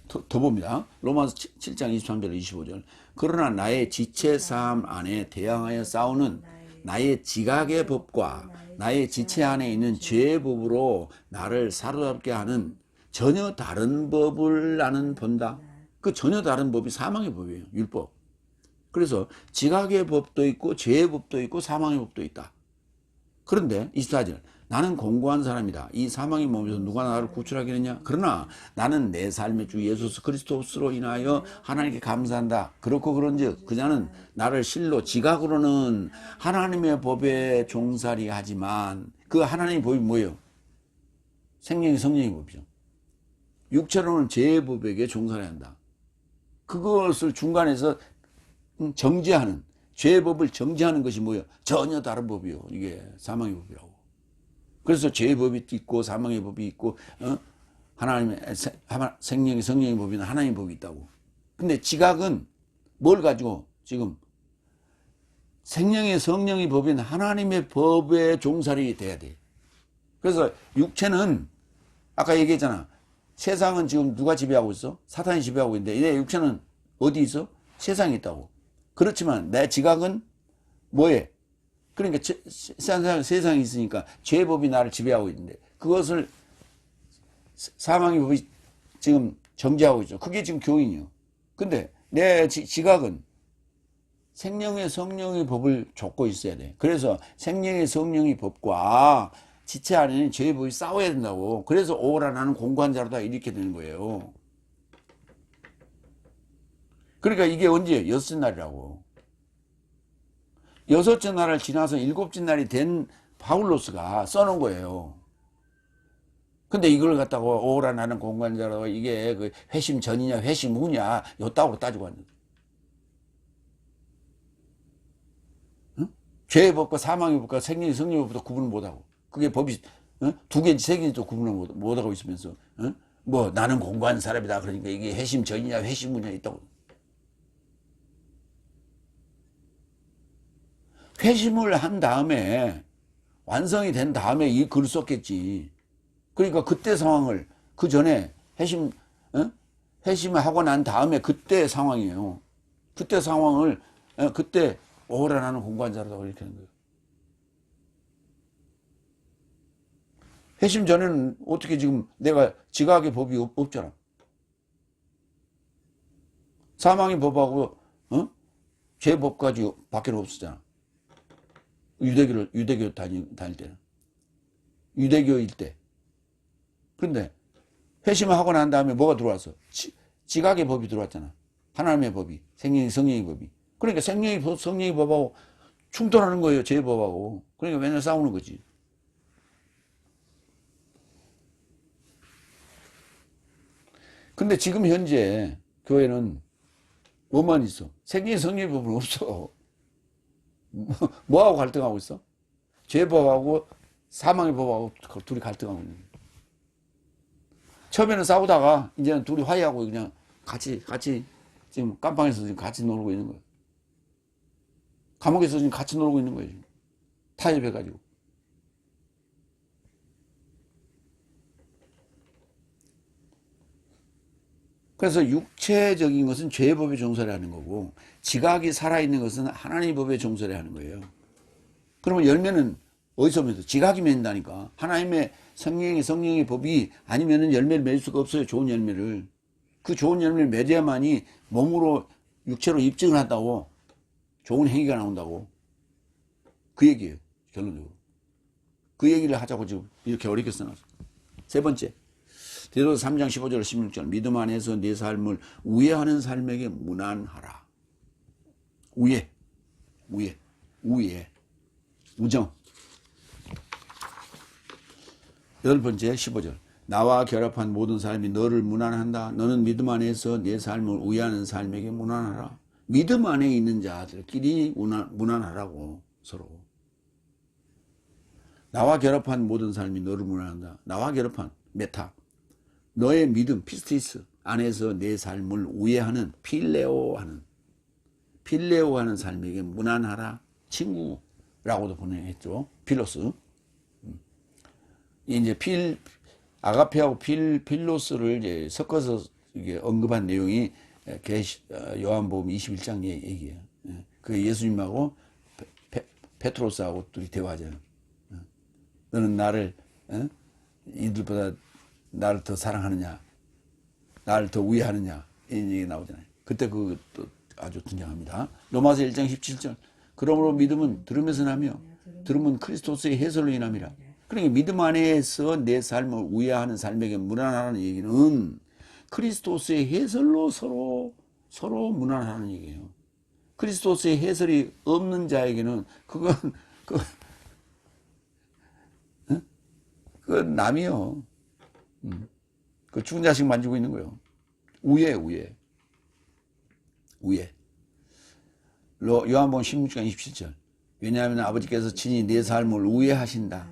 더 봅니다. 로마서 7장 23절 25절. 그러나 나의 지체 삶 안에 대항하여 싸우는 나의 지각의 법과 나의 지체 안에 있는 죄의 법으로 나를 사로잡게 하는 전혀 다른 법을 나는 본다. 그 전혀 다른 법이 사망의 법이에요. 율법. 그래서 지각의 법도 있고 죄의 법도 있고 사망의 법도 있다. 그런데 24절. 나는 공고한 사람이다. 이 사망의 몸에서 누가 나를 구출하겠느냐? 그러나 나는 내 삶의 주 예수 그리스도로 인하여 하나님께 감사한다. 그렇고 그런즉 그자는 나를 실로 지각으로는 하나님의 법에 종살이 하지만 그 하나님의 법이 뭐예요? 생명의 성령의 법이죠. 육체로는 죄의 법에게 종살이 한다. 그것을 중간에서 정지하는, 죄의 법을 정지하는 것이 뭐예요? 전혀 다른 법이요. 이게 사망의 법이라고. 그래서 죄의 법이 있고 사망의 법이 있고 하나님의 생명의 성령의 법이나 하나님의 법이 있다고. 근데 지각은 뭘 가지고 지금 생명의 성령의 법인 하나님의 법에 종살이 돼야 돼. 그래서 육체는 아까 얘기했잖아. 세상은 지금 누가 지배하고 있어? 사탄이 지배하고 있는데 내 육체는 어디 있어? 세상에 있다고. 그렇지만 내 지각은 뭐해? 그러니까 세상에 있으니까 죄의 법이 나를 지배하고 있는데 그것을 사망의 법이 지금 정지하고 있죠. 그게 지금 교인이요. 근데 내 지각은 생명의 성령의 법을 좇고 있어야 돼. 그래서 생명의 성령의 법과 지체 안에는 죄의 법이 싸워야 된다고. 그래서 오라 나는 공고한 자로다 이렇게 되는 거예요. 그러니까 이게 언제? 여섯째 날이라고. 여섯째 날을 지나서 일곱째 날이 된 바울로스가 써놓은 거예요. 근데 이걸 갖다가 오라 나는 공고한 자로 이게 그 회심 전이냐 회심 후냐 요따구로 따지고 왔는데. 응? 죄의 법과 사망의 법과 생명의 성령의 법도 구분을 못하고 그게 법이 두 개인지 세 개인지도 구분을 못하고 있으면서 뭐 나는 공고한 사람이다 그러니까 이게 회심 전이냐 회심 후냐 있다고. 회심을 한 다음에 완성이 된 다음에 이 글을 썼겠지. 그러니까 그때 상황을 그 전에 회심을 하고 난 다음에 그때 상황이에요. 그때 상황을 그때 오라 나는 공고한 자로다 이렇게 하는 거예요. 회심 전에는 어떻게 지금 내가 지각의 법이 없잖아. 사망의 법하고 죄 법까지 밖에 없었잖아. 유대교 다닐 때는. 유대교일 때. 그런데 회심을 하고 난 다음에 뭐가 들어왔어? 지각의 법이 들어왔잖아. 하나님의 법이. 성령의 법이. 그러니까 성령의 법하고 충돌하는 거예요. 죄의 법하고. 그러니까 맨날 싸우는 거지. 근데 지금 현재 교회는 뭐만 있어? 성령의 법은 없어. 뭐하고 갈등하고 있어? 죄법하고 사망의 법하고 둘이 갈등하고 있는 거예요. 처음에는 싸우다가 이제는 둘이 화해하고 그냥 같이 지금 깜빵에서 지금 같이 놀고 있는 거예요. 감옥에서 지금 같이 놀고 있는 거예요. 타협해가지고. 그래서 육체적인 것은 죄의 법에 종살이 하는 거고 지각이 살아있는 것은 하나님의 법에 종살이 하는 거예요. 그러면 열매는 어디서 맺어? 지각이 맺는다니까. 하나님의 성령의 법이 아니면은 열매를 맺을 수가 없어요. 좋은 열매를. 그 좋은 열매를 맺어야만이 몸으로 육체로 입증을 한다고. 좋은 행위가 나온다고. 그 얘기예요. 결론적으로. 그 얘기를 하자고 지금 이렇게 어렵게 써놨어. 세 번째. 디도서 3장 15절 16절 믿음 안에서 내 삶을 우애하는 삶에게 무난하라. 우애. 우정. 열 번째 15절 나와 결합한 모든 사람이 너를 무난한다. 너는 믿음 안에서 내 삶을 우애하는 삶에게 무난하라. 믿음 안에 있는 자들끼리 무난하라고 서로. 나와 결합한 모든 삶이 너를 무난한다. 나와 결합한 메타. 너의 믿음 피스티스 안에서 내 삶을 우애하는 필레오하는 삶에게 무난하라 친구라고도 번역했죠. 필로스. 이제 아가페하고 필로스를 이제 섞어서 이게 언급한 내용이 요한복음 21장 얘기예요. 그 예수님하고 페트로스하고 둘이 대화하잖아요. 너는 나를 이들보다 나를 더 사랑하느냐, 나를 더 우애하느냐 이런 얘기 나오잖아요. 그때 그것도 아주 등장합니다. 로마서 1장 17절. 그러므로 믿음은 들음에서 나며 들음은 그리스도스의 해설로 인함이라. 그러니까 믿음 안에서 내 삶을 우애하는 삶에게 무난하라는 얘기는 그리스도스의 해설로 서로 무난하라는 얘기예요. 그리스도스의 해설이 없는 자에게는 그건 남이요. 그 죽은 자식 만지고 있는 거예요. 우애. 요한복음 16장 27절. 왜냐하면 아버지께서 친히 내 삶을 우애하신다.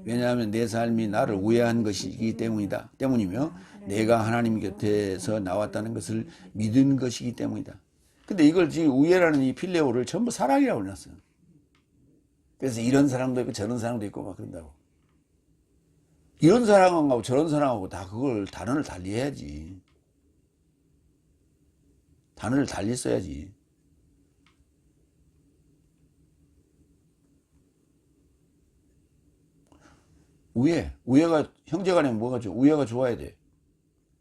왜냐하면 내 삶이 나를 우애한 것이기 때문이며 내가 하나님 곁에서 나왔다는 것을 믿은 것이기 때문이다. 근데 이걸 지금 우애라는 이 필레오를 전부 사랑이라고 해놨어요. 그래서 이런 사랑도 있고 저런 사랑도 있고 막 그런다고. 이런 사랑하고 저런 사랑하고 다 그걸 단어를 달리 해야지. 단어를 달리 써야지. 우애가 형제간에 뭐가 좋아? 우애가 좋아야 돼.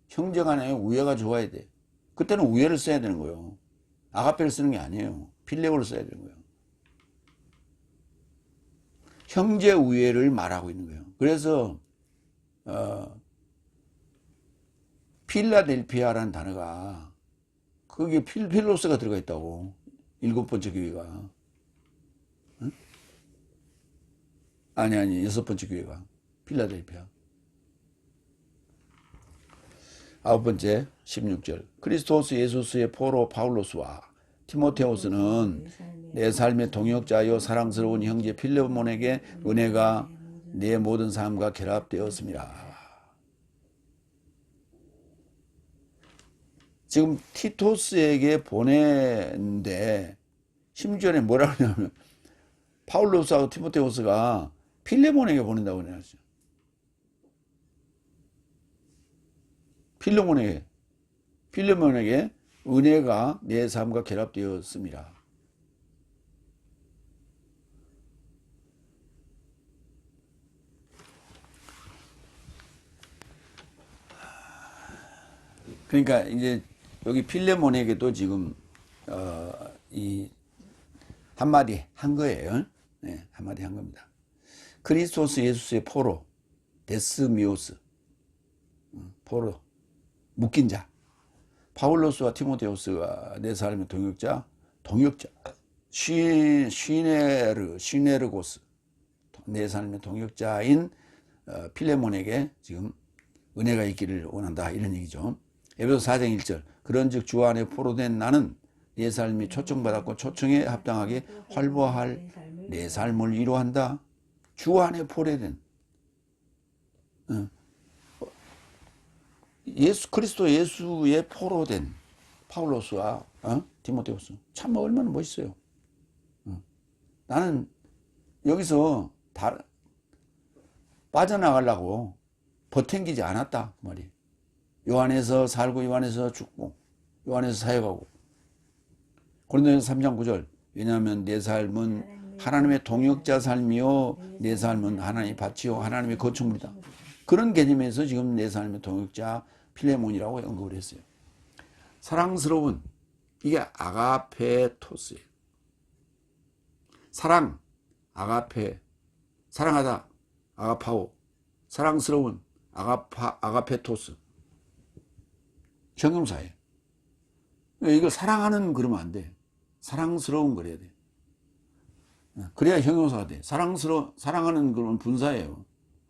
형제간에 우애가 좋아야 돼. 그때는 우애를 써야 되는 거예요. 아가페를 쓰는 게 아니에요. 필레오를 써야 되는 거예요. 형제 우애를 말하고 있는 거예요. 그래서 필라델피아라는 단어가 거기에 필로스가 들어가 있다고. 7번째 교회가. 응? 아니 6번째 교회가 필라델피아. 9번째 16절. 그리스도스 예수스의 포로 파울로스와 티모테오스는 내 삶의 동역자요 사랑스러운 형제 필레몬에게 은혜가 내 모든 삶과 결합되었습니다. 지금 티토스에게 보내는데 16절에 뭐라 그러냐면 파울로스하고 티모테오스가 필레몬에게 보낸다고 그랬죠. 필레몬에게 은혜가 내 삶과 결합되었습니다. 그러니까 이제 여기 필레몬에게도 지금 이 한마디 한 거예요. 네, 한마디 한 겁니다. 그리스도스 예수스의 포로 데스미오스 포로 묶인 자 파울로스와 티모테오스가 내 삶의 동역자 시네르고스 내 삶의 동역자인 필레몬에게 지금 은혜가 있기를 원한다 이런 얘기죠. 에베소 4장 1절. 그런즉 주 안에 포로된 나는 내 삶이 초청받았고 초청에 합당하게 활보할 내 삶을 이루한다. 주 안에 포로된 그리스도 예수의 포로된 파울로스와 디모데후서 참 얼마나 멋있어요. 나는 여기서 빠져나가려고 버팅기지 않았다 그 말이에요. 요 안에서 살고 요 안에서 죽고 요 안에서 사역하고. 고린도전서 3장 9절. 왜냐하면 내 삶은 하나님의 동역자 삶이요 내 삶은 하나님의 밭이요 하나님의 거처물이다. 그런 개념에서 지금 내 삶의 동역자 필레몬이라고 언급을 했어요. 사랑스러운 이게 아가페토스예요. 사랑 아가페 사랑하다 아가파오 사랑스러운 아가페토스 형용사예요. 이걸 사랑하는 그러면 안 돼. 사랑스러운 그래야 돼. 그래야 형용사가 돼. 사랑하는 그런 분사예요.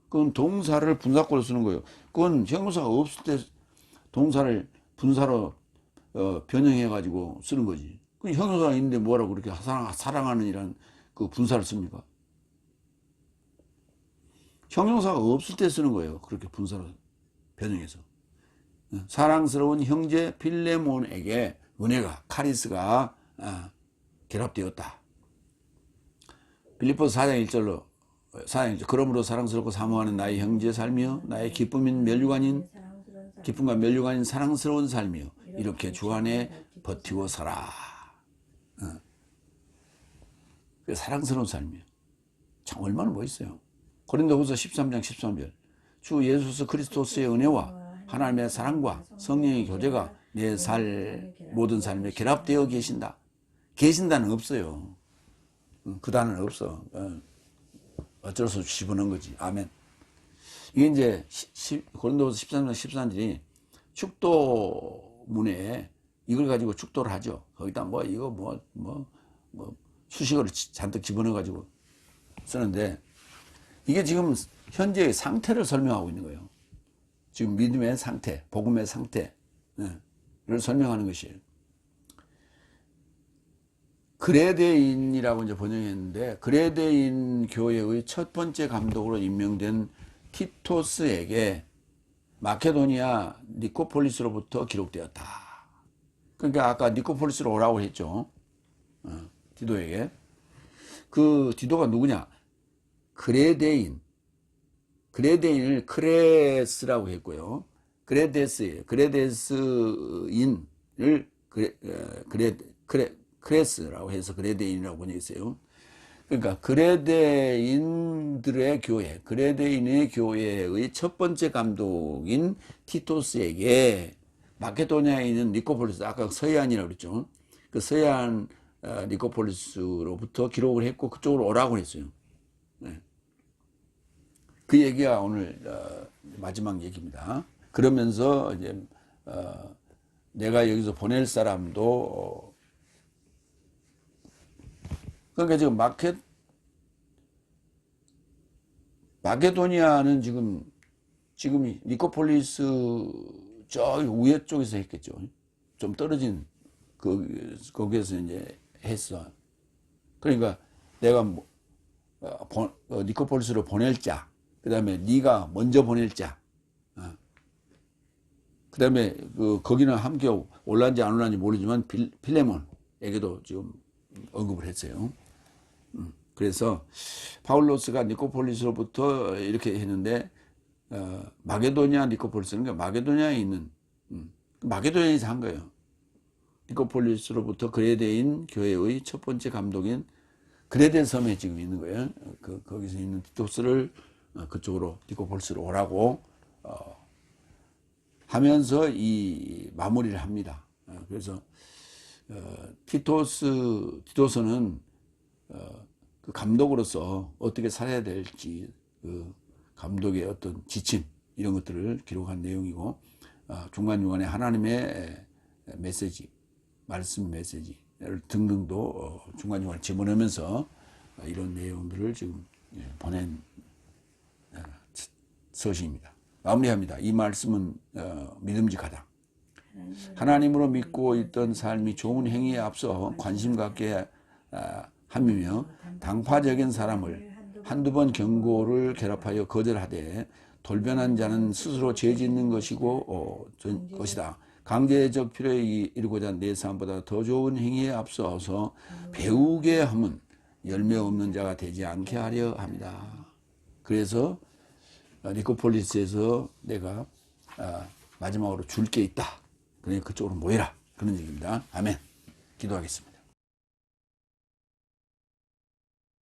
그건 동사를 분사꼴로 쓰는 거예요. 그건 형용사가 없을 때 동사를 분사로 변형해 가지고 쓰는 거지. 그 형용사가 있는데 뭐라고 그렇게 사랑하는 이란 그 분사를 씁니까? 형용사가 없을 때 쓰는 거예요. 그렇게 분사를 변형해서. 사랑스러운 형제 필레몬에게 은혜가, 카리스가 결합되었다. 빌립보서 4장 1절로 그러므로 사랑스럽고 사모하는 나의 형제 삶이요 나의 기쁨과 멸류관인 사랑스러운 삶이요 이렇게 주 안에 버티고 살아. 사랑스러운 삶이요. 참 얼마나 멋있어요. 고린도후서 13장 13절 주 예수 그리스도의 은혜와 하나님의 사랑과 성령의 교제가 내 모든 삶에 결합되어 계신다. 계신다는 없어요. 그 단어는 없어. 어쩔 수 없이 집어넣은 거지. 아멘. 이게 이제 고린도후서 13장 13절이 축도문에 이걸 가지고 축도를 하죠. 거기다 이거 수식어를 잔뜩 집어넣어 가지고 쓰는데 이게 지금 현재의 상태를 설명하고 있는 거예요. 지금 믿음의 상태, 복음의 상태를 설명하는 것이에요. 그레데인이라고 이제 번역했는데 그레데인 교회의 첫 번째 감독으로 임명된 티토스에게 마케도니아 니코폴리스로부터 기록되었다. 그러니까 아까 니코폴리스로 오라고 했죠. 디도에게. 그 디도가 누구냐? 그레데인을 크레스라고 했고요. 그레데스예요. 그레데스인을 크레스라고 해서 그레데인이라고 번역했어요. 그러니까 그레데인들의 교회, 그레데인의 교회의 첫 번째 감독인 티토스에게 마케도니아에 있는 니코폴리스, 아까 서해안이라고 그랬죠. 그 서해안 니코폴리스로부터 기록을 했고 그쪽으로 오라고 했어요. 네. 그 얘기가 오늘 마지막 얘기입니다. 그러면서 이제 내가 여기서 보낼 사람도 그러니까 지금 마케도니아는 지금 니코폴리스 저기 위에 쪽에서 했겠죠. 좀 떨어진 거기에서 이제 했어. 그러니까 내가 니코폴리스로 보낼 자, 그 다음에 네가 먼저 보낼 자, 그 다음에 거기는 함께 올란지 안 올란지 모르지만 필레몬에게도 지금 언급을 했어요. 그래서 파울로스가 니코폴리스로부터 이렇게 했는데 마게도니아 니코폴리스는 그러니까 마게도니아에 있는 마게도니아에서 한 거예요. 니코폴리스로부터 그레데인 교회의 첫 번째 감독인 그레데 섬에 지금 있는 거예요. 거기서 있는 티토스를 그쪽으로 니코폴리스로 오라고 하면서 이 마무리를 합니다. 그래서 티토스는 그 감독으로서 어떻게 살아야 될지 그 감독의 어떤 지침 이런 것들을 기록한 내용이고 중간중간에 하나님의 메시지, 말씀 메시지를 등등도 중간중간에 집어넣으면서 이런 내용들을 지금 보낸 서신입니다. 마무리합니다. 이 말씀은 믿음직하다. 하나님으로 믿고 있던 삶이 좋은 행위에 앞서 관심 갖게 함이며 당파적인 사람을 한두 번 경고를 결합하여 거절하되 돌변한 자는 스스로 죄 짓는 것이다. 강제적 필요에 이르고자 내 삶보다 더 좋은 행위에 앞서서 배우게 함은 열매 없는 자가 되지 않게 하려 합니다. 그래서 니코폴리스에서 내가 마지막으로 줄 게 있다. 그러니까 그쪽으로 모여라. 그런 얘기입니다. 아멘. 기도하겠습니다.